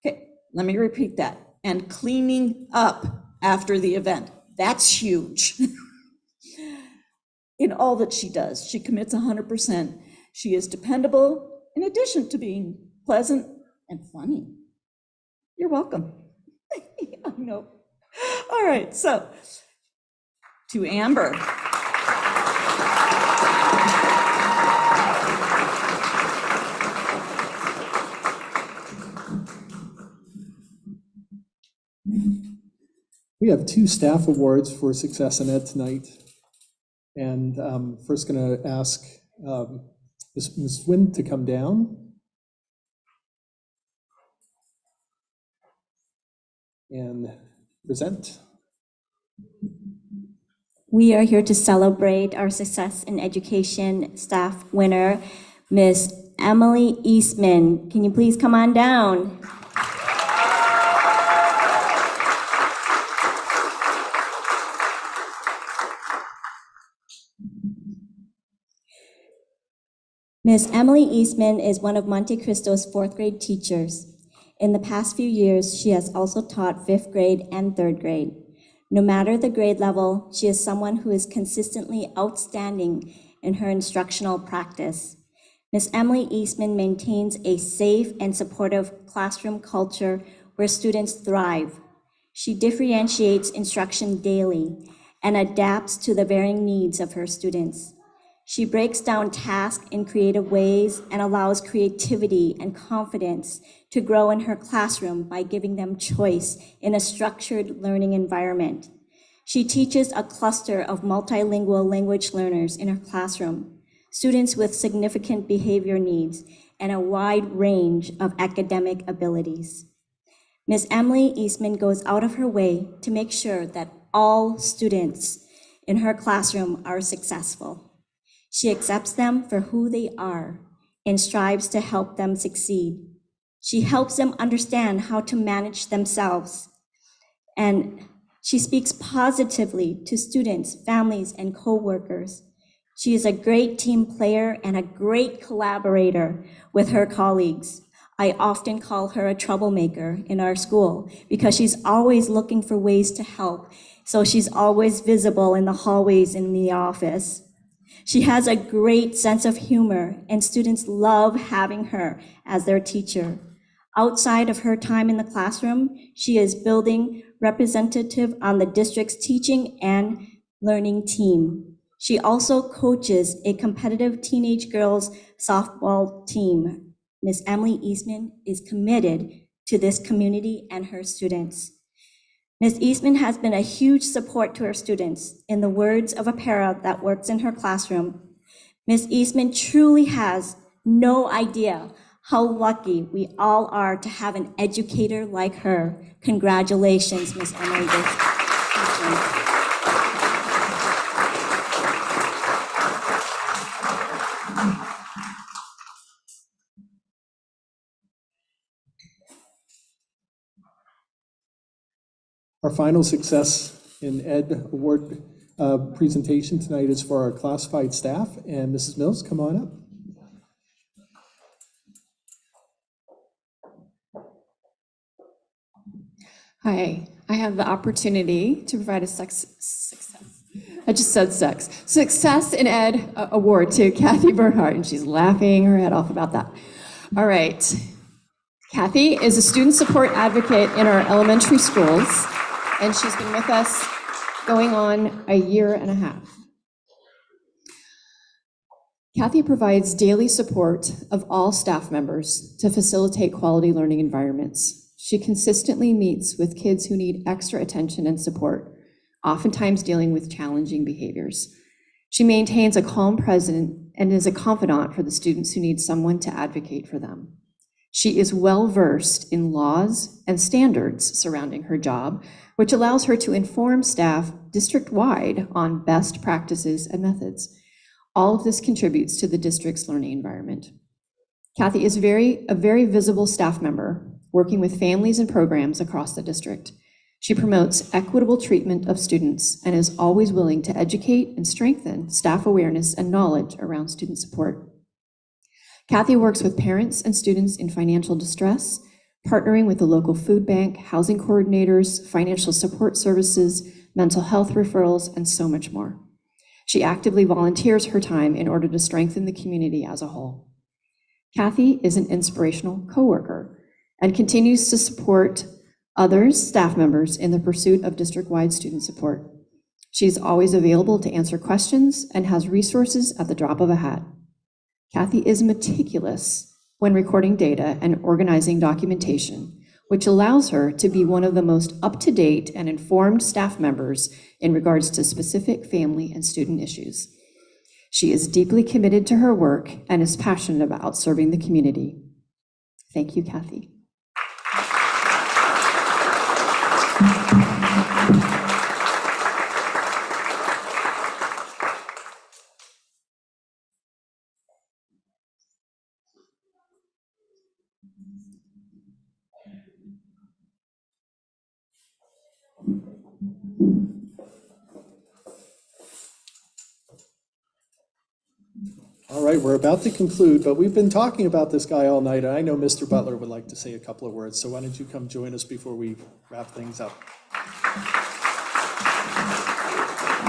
Okay, let me repeat that. And cleaning up after the event. That's huge. In all that she does, she commits 100%. She is dependable, in addition to being pleasant and funny. You're welcome. I know. All right, so to Amber.
We have 2 staff awards for Success in Ed tonight. And first going to ask Ms. Wynn to come down. And present.
We are here to celebrate our Success in Education staff winner, Miss Emily Eastman. Can you please come on down? Miss Emily Eastman is one of Monte Cristo's 4th grade teachers. In the past few years, she has also taught 5th grade and 3rd grade. No matter the grade level, she is someone who is consistently outstanding in her instructional practice. Miss Emily Eastman maintains a safe and supportive classroom culture where students thrive. She differentiates instruction daily and adapts to the varying needs of her students. She breaks down tasks in creative ways and allows creativity and confidence to grow in her classroom by giving them choice in a structured learning environment. She teaches a cluster of multilingual language learners in her classroom, students with significant behavior needs and a wide range of academic abilities. Ms. Emily Eastman goes out of her way to make sure that all students in her classroom are successful. She accepts them for who they are and strives to help them succeed. She helps them understand how to manage themselves. And she speaks positively to students, families, and coworkers. She is a great team player and a great collaborator with her colleagues. I often call her a troublemaker in our school because she's always looking for ways to help. So she's always visible in the hallways in the office. She has a great sense of humor, and students love having her as their teacher. Outside of her time in the classroom, she is building representative on the district's teaching and learning team. She also coaches a competitive teenage girls softball team. Ms. Emily Eastman is committed to this community and her students. Ms. Eastman has been a huge support to her students. In the words of a para that works in her classroom, Ms. Eastman truly has no idea how lucky we all are to have an educator like her. Congratulations, Ms. Emily Eastman.
Our final Success in Ed award presentation tonight is for our classified staff. And Mrs. Mills, come on up.
Hi, I have the opportunity to provide a Success in Ed award to Kathy Bernhardt, and she's laughing her head off about that. All right. Kathy is a student support advocate in our elementary schools, and she's been with us going on a year and a half. Kathy provides daily support of all staff members to facilitate quality learning environments. She consistently meets with kids who need extra attention and support, oftentimes dealing with challenging behaviors. She maintains a calm presence and is a confidant for the students who need someone to advocate for them. She is well-versed in laws and standards surrounding her job, which allows her to inform staff district-wide on best practices and methods. All of this contributes to the district's learning environment. Kathy is a very visible staff member, working with families and programs across the district. She promotes equitable treatment of students and is always willing to educate and strengthen staff awareness and knowledge around student support. Kathy works with parents and students in financial distress, partnering with the local food bank, housing coordinators, financial support services, mental health referrals, and so much more. She actively volunteers her time in order to strengthen the community as a whole. Kathy is an inspirational coworker and continues to support others, staff members, in the pursuit of district-wide student support. She's always available to answer questions and has resources at the drop of a hat. Kathy is meticulous when recording data and organizing documentation, which allows her to be one of the most up-to-date and informed staff members in regards to specific family and student issues. She is deeply committed to her work and is passionate about serving the community. Thank you, Kathy.
All right, we're about to conclude, but we've been talking about this guy all night. I know Mr. Butler would like to say a couple of words, so why don't you come join us before we wrap things up?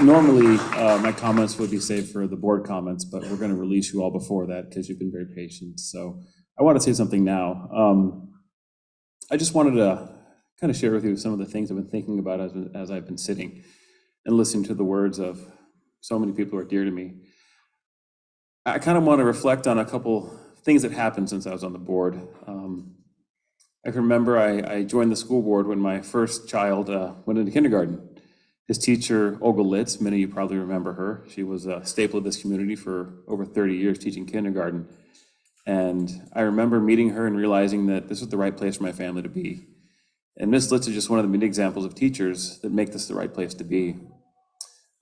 Normally, my comments would be saved for the board comments, but we're going to release you all before that because you've been very patient. So I want to say something now. I just wanted to kind of share with you some of the things I've been thinking about as I've been sitting and listening to the words of so many people who are dear to me. I kind of want to reflect on a couple things that happened since I was on the board. I can remember I joined the school board when my first child went into kindergarten. His teacher, Olga Litz, many of you probably remember her. She was a staple of this community for over 30 years teaching kindergarten. And I remember meeting her and realizing that this was the right place for my family to be. And Ms. Litz is just one of the many examples of teachers that make this the right place to be.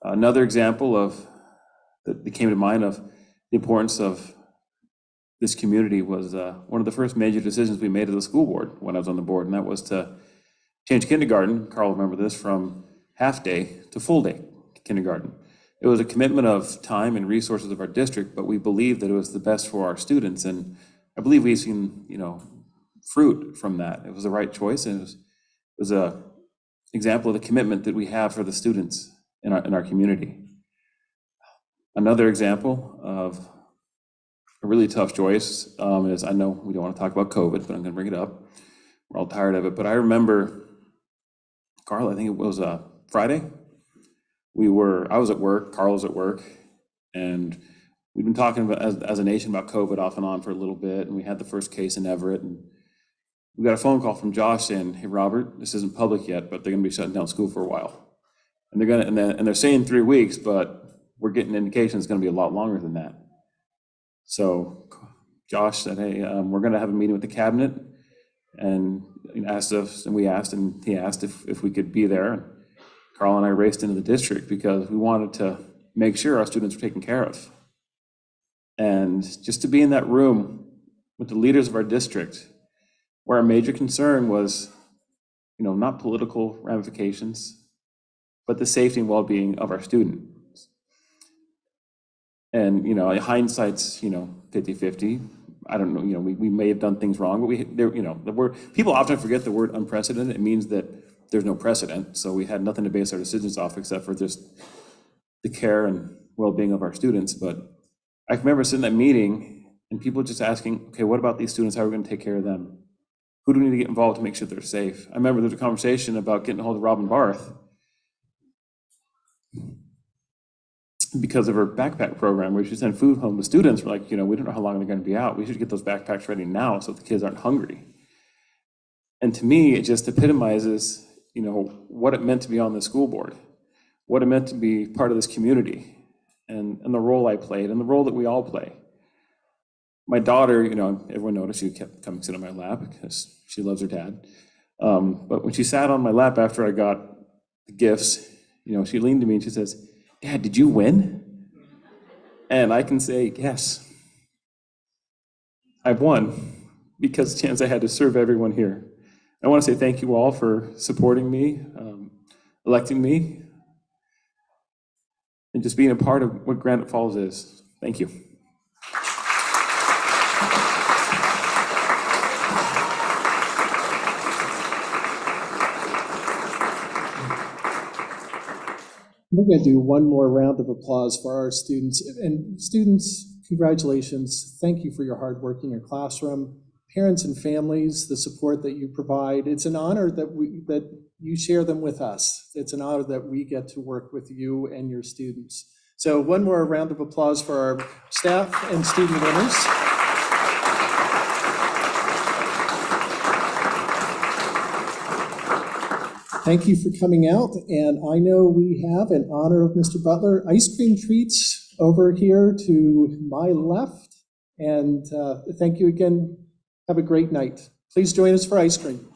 Another example that came to mind of the importance of this community was one of the first major decisions we made as a school board when I was on the board, and that was to change kindergarten, Carl will remember this, from half-day to full-day kindergarten. It was a commitment of time and resources of our district, but we believed that it was the best for our students, and I believe we've seen, fruit from that. It was the right choice, and it was a example of the commitment that we have for the students in our community. Another example of a really tough choice is, I know we don't want to talk about COVID, but I'm going to bring it up. We're all tired of it, but I remember, Carl, I think it was Friday. I was at work, Carl was at work, and we've been talking about, as a nation, about COVID off and on for a little bit, and we had the first case in Everett, and we got a phone call from Josh saying, "Hey, Robert, this isn't public yet, but they're going to be shutting down school for a while, and they're saying 3 weeks, but we're getting indications it's going to be a lot longer than that." So Josh said, "Hey, we're going to have a meeting with the cabinet," and asked us, and we asked, and he asked if we could be there. And Carl and I raced into the district because we wanted to make sure our students were taken care of. And just to be in that room with the leaders of our district, where our major concern was, not political ramifications, but the safety and well-being of our students. And, hindsight's, 50-50. I don't know, we may have done things wrong, but people often forget the word unprecedented. It means that there's no precedent. So we had nothing to base our decisions off except for just the care and well-being of our students. But I remember sitting in that meeting and people just asking, okay, what about these students? How are we going to take care of them? Who do we need to get involved to make sure they're safe? I remember there was a conversation about getting a hold of Robin Barth because of her backpack program where she sent food home to students. We're like, we don't know how long they're going to be out. We should get those backpacks ready now so the kids aren't hungry. And to me, it just epitomizes, what it meant to be on the school board, what it meant to be part of this community, and the role I played, and the role that we all play. My daughter, everyone noticed she kept coming sit on my lap because she loves her dad. But when she sat on my lap after I got the gifts, she leaned to me and she says, "Dad, did you win?" And I can say, yes, I've won because the chance I had to serve everyone here. I want to say thank you all for supporting me, electing me, and just being a part of what Granite Falls is. Thank you.
We're going to do one more round of applause for our students. And students, congratulations. Thank you for your hard work in your classroom. Parents and families, the support that you provide. It's an honor that you share them with us. It's an honor that we get to work with you and your students. So one more round of applause for our staff and student winners. Thank you for coming out, and I know we have, in honor of Mr. Butler, ice cream treats over here to my left, and thank you again. Have a great night. Please join us for ice cream.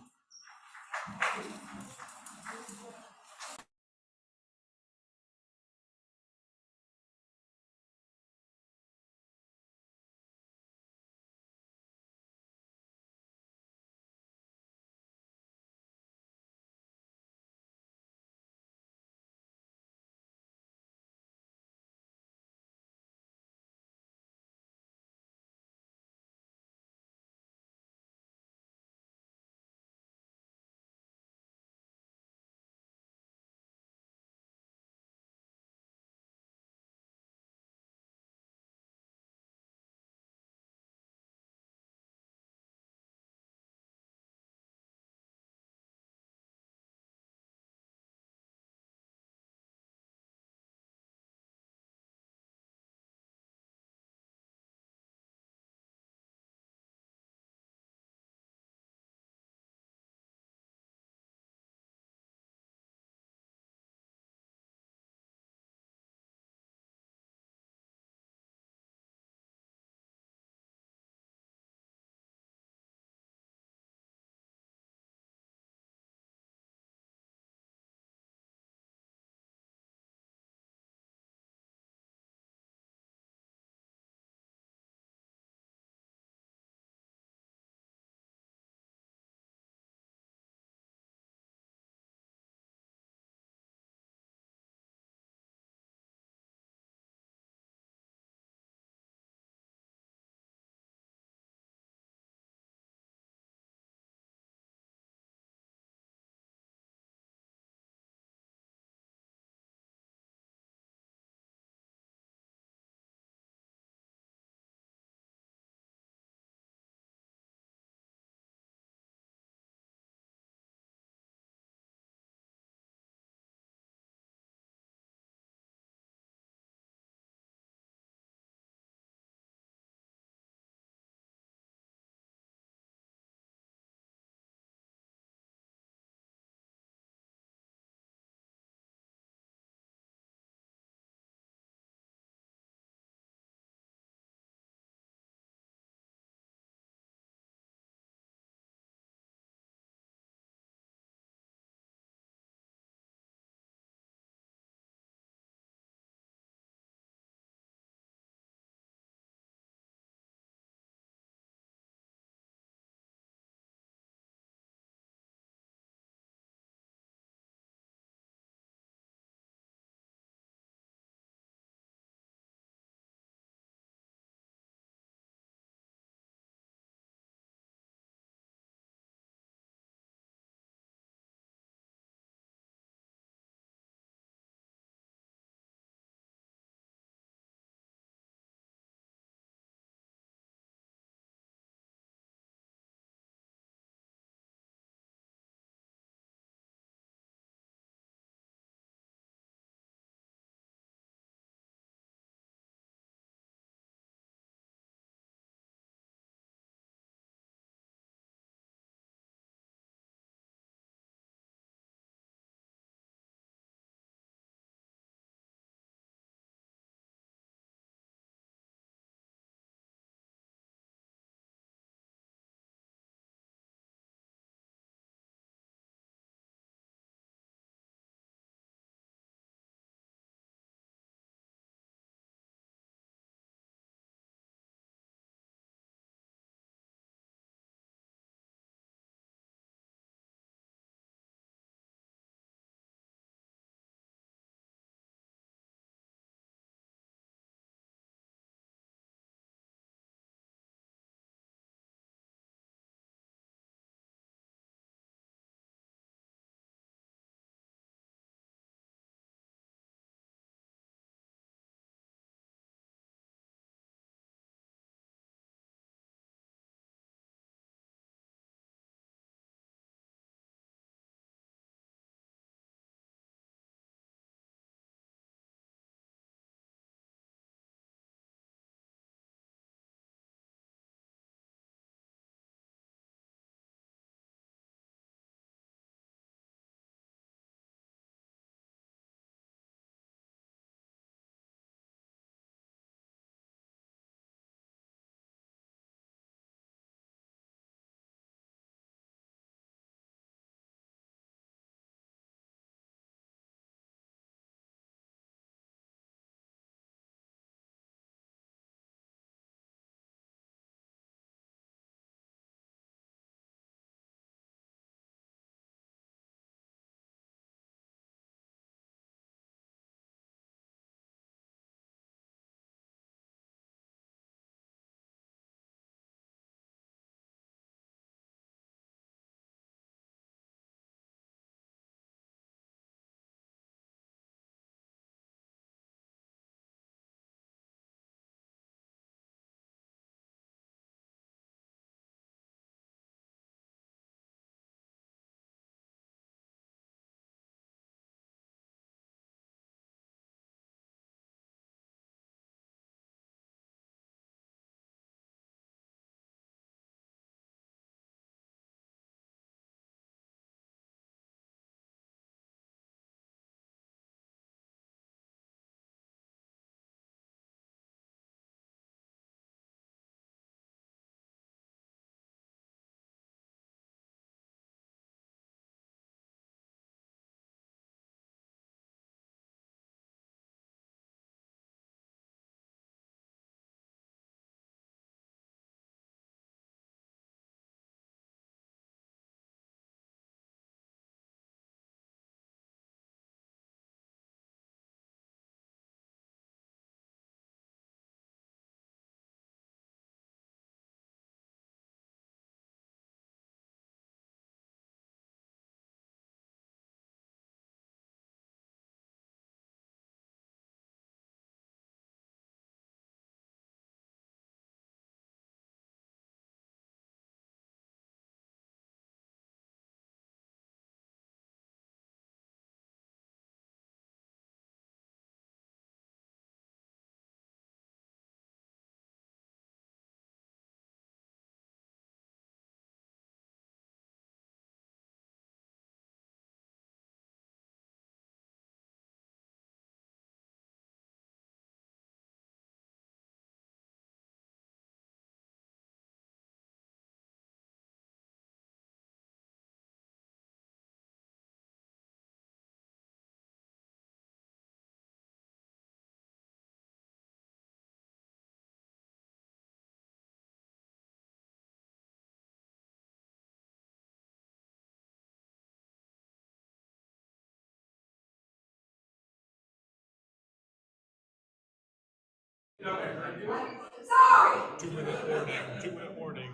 2-minute warning.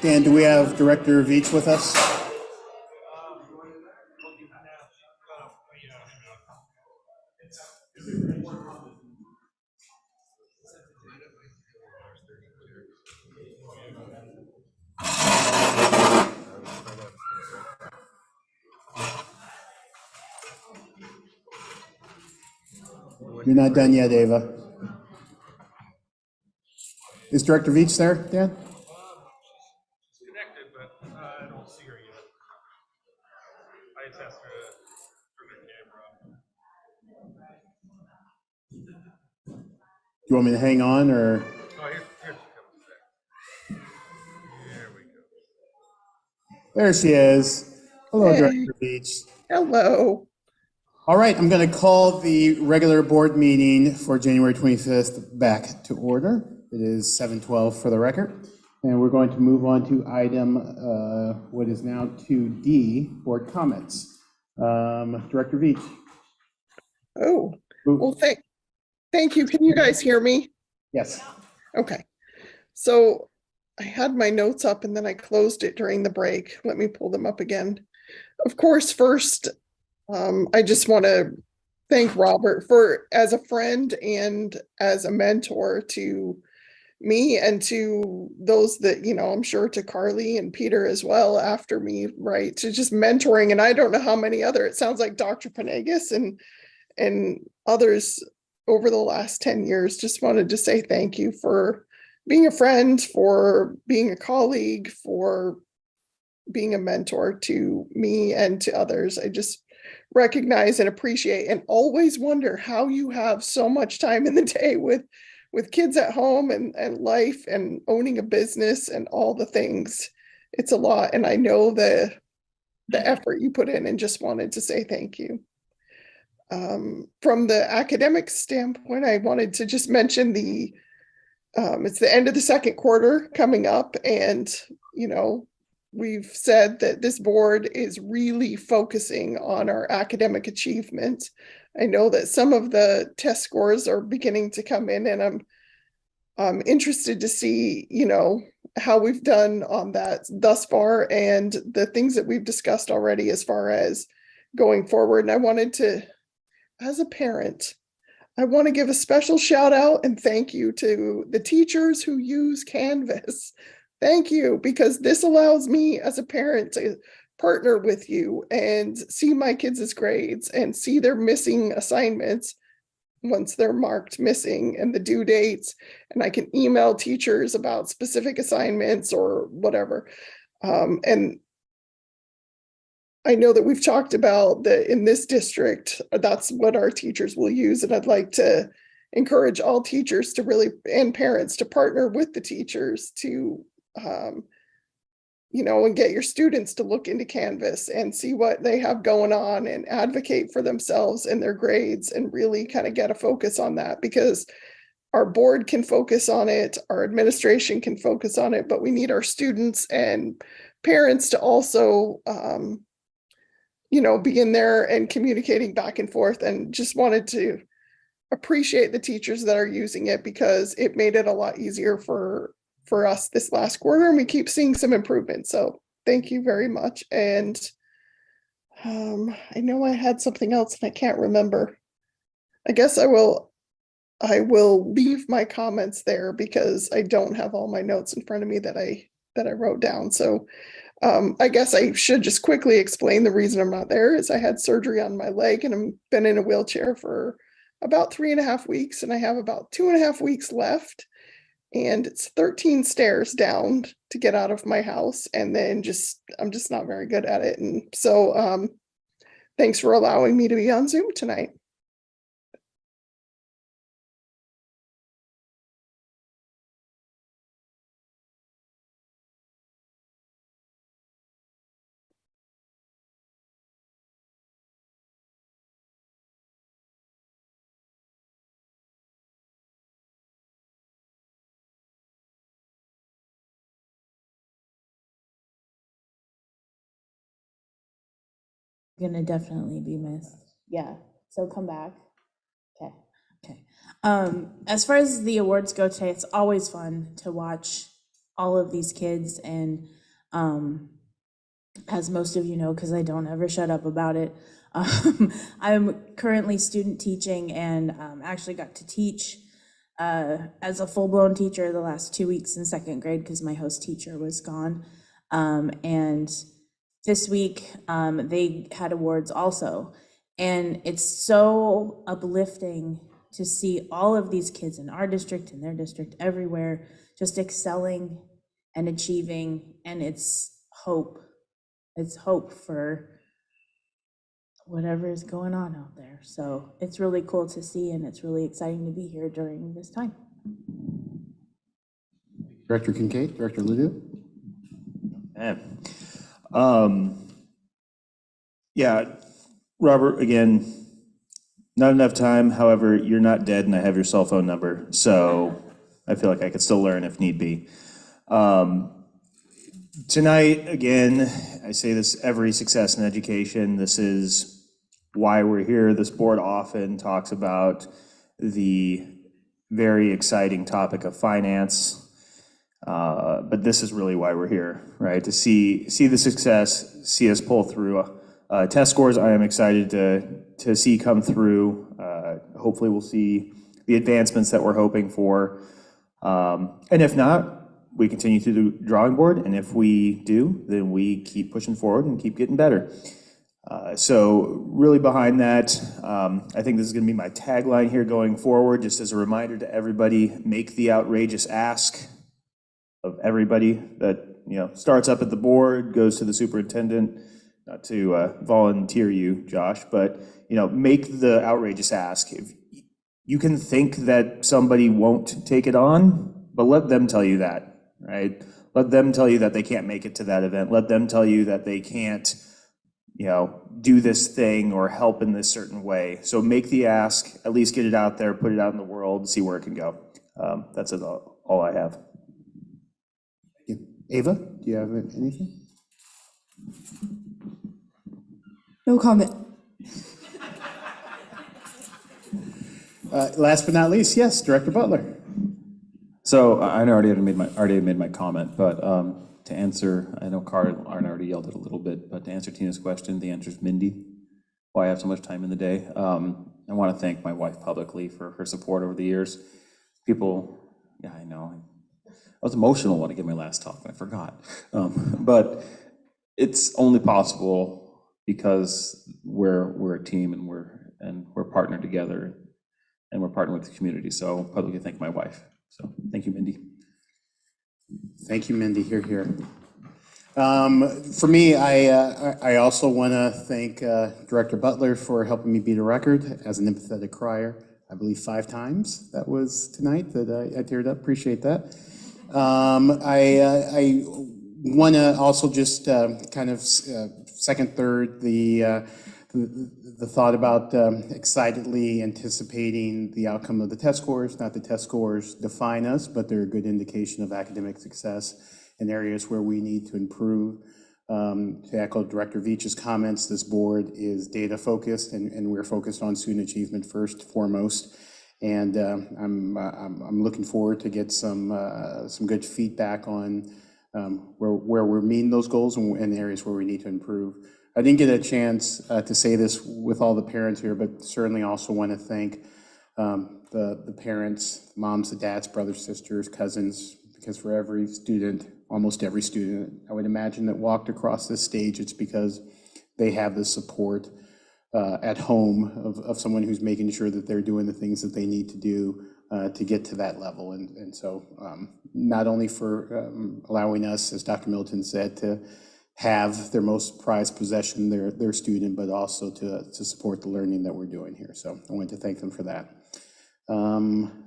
Dan, do we have Director Veach with us? You're not done yet, Ava. Is Director Veach there, Dan?
She's connected, but I don't see her yet. I just asked her to turn her camera.
Do you want me to hang on, or?
Oh, here she comes back. There we go.
There she is. Hello,
Hey.
Director Veach.
Hello.
All right, I'm going to call the regular board meeting for January 25th back to order. It is 7:12 for the record. And we're going to move on to item, what is now 2D, board comments. Director Veach.
Oh, well, thank you. Can you guys hear me?
Yes.
Okay. So I had my notes up and then I closed it during the break. Let me pull them up again. Of course, first, I just want to thank Robert for, as a friend and as a mentor to me and to those that, I'm sure to Carly and Peter as well after me, right? To just mentoring. And I don't know how many other, it sounds like Dr. Panegas and others over the last 10 years. Just wanted to say thank you for being a friend, for being a colleague, for being a mentor to me and to others. I just recognize and appreciate and always wonder how you have so much time in the day with kids at home and life and owning a business and all the things. It's a lot. And I know the effort you put in, and just wanted to say thank you. From the academic standpoint, I wanted to just mention it's the end of the second quarter coming up, and we've said that this board is really focusing on our academic achievement. I know that some of the test scores are beginning to come in, and I'm interested to see, how we've done on that thus far and the things that we've discussed already as far as going forward. And I wanted to, as a parent, I want to give a special shout out and thank you to the teachers who use Canvas. Thank you, because this allows me as a parent to partner with you and see my kids' grades and see their missing assignments once they're marked missing and the due dates. And I can email teachers about specific assignments or whatever. And I know that we've talked about that in this district, that's what our teachers will use. And I'd like to encourage all teachers to really, and parents to partner with the teachers to and get your students to look into Canvas and see what they have going on and advocate for themselves and their grades and really kind of get a focus on that, because our board can focus on it, our administration can focus on it, but we need our students and parents to also, be in there and communicating back and forth, and just wanted to appreciate the teachers that are using it, because it made it a lot easier for us this last quarter, and we keep seeing some improvement. So thank you very much. And I know I had something else and I can't remember. I guess I will leave my comments there because I don't have all my notes in front of me that I wrote down. So I guess I should just quickly explain the reason I'm not there is I had surgery on my leg and I've been in a wheelchair for about 3.5 weeks, and I have about 2.5 weeks left. And it's 13 stairs down to get out of my house. And then I'm just not very good at it. And so thanks for allowing me to be on Zoom tonight.
Gonna definitely be missed. Yeah, so come back. Okay, okay. As far as the awards go today, it's always fun to watch all of these kids, and as most of you know, because I don't ever shut up about it, I'm currently student teaching, and actually got to teach as a full-blown teacher the last 2 weeks in second grade because my host teacher was gone. And this week, they had awards also. And it's so uplifting to see all of these kids in our district, in their district, everywhere, just excelling and achieving. And it's hope. It's hope for whatever is going on out there. So it's really cool to see, and it's really exciting to be here during this time.
Director Kincaid, Director Ledoux.
Yeah, Robert, again, not enough time. However, you're not dead, and I have your cell phone number, so I feel like I could still learn if need be. Tonight, again, I say this every Success in Education. This is why we're here. This board often talks about the very exciting topic of finance, but this is really why we're here, right? To see the success, see us pull through. Test scores I am excited to see come through. Hopefully we'll see the advancements that we're hoping for. And if not, we continue to the drawing board. And if we do, then we keep pushing forward and keep getting better. So really behind that, I think this is going to be my tagline here going forward, just as a reminder to everybody, make the outrageous ask of everybody that starts up at the board, goes to the superintendent. Not to volunteer you, Josh, but make the outrageous ask. If you can think that somebody won't take it on, but let them tell you that, right? Let them tell you that they can't make it to that event. Let them tell you that they can't, do this thing or help in this certain way. So make the ask, at least get it out there, put it out in the world, see where it can go. That's all I have.
Thank you. Ava, do you have anything?
No comment.
Last but not least, yes, Director Butler.
So I already made my comment, but to answer, I know Carl already yelled it a little bit, but to answer Tina's question, the answer is Mindy. Why I have so much time in the day. I want to thank my wife publicly for her support over the years. I know. I was emotional when I gave my last talk, and I forgot. But it's only possible because we're a team, and we're partnered together, and we're partnered with the community. So publicly thank my wife. So thank you, Mindy.
Thank you, Mindy. Here. For me, I also want to thank Director Butler for helping me beat a record as an empathetic crier. I believe 5 times that was tonight that I teared up. Appreciate that. I Want to also just kind of second, third, the thought about excitedly anticipating the outcome of the test scores. Not the test scores define us, but they're a good indication of academic success in areas where we need to improve. To echo Director Veach's comments, this board is data focused, and we're focused on student achievement first, foremost. And I'm looking forward to get some good feedback on where we're meeting those goals and areas where we need to improve. I didn't get a chance to say this with all the parents here, but certainly also want to thank the parents, moms, the dads, brothers, sisters, cousins, because for every student, almost every student, I would imagine that walked across this stage, it's because they have the support at home of someone who's making sure that they're doing the things that they need to do to get to that level. And so not only for allowing us, as Dr. Middleton said, to have their most prized possession, their student, but also to support the learning that we're doing here. So I want to thank them for that.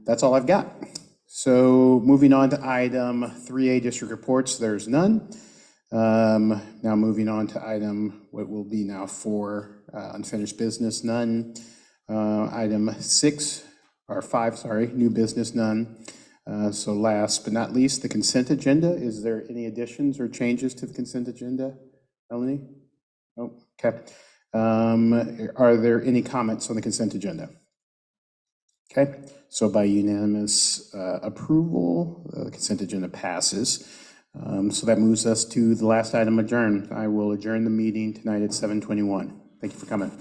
That's all I've got. So moving on to item 3A, district reports, there's none. Now moving on to item, what will be now 4, unfinished business, none. Item 6, or 5, sorry, new business, none. So last but not least, the consent agenda. Is there any additions or changes to the consent agenda, Melanie? Oh, okay. Are there any comments on the consent agenda? Okay, so by unanimous approval, the consent agenda passes. So that moves us to the last item, adjourn. I will adjourn the meeting tonight at 7:21. Thank you for coming.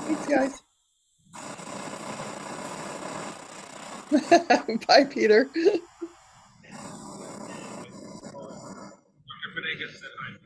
Thanks, guys. Bye, Peter.
Dr. Venegas said I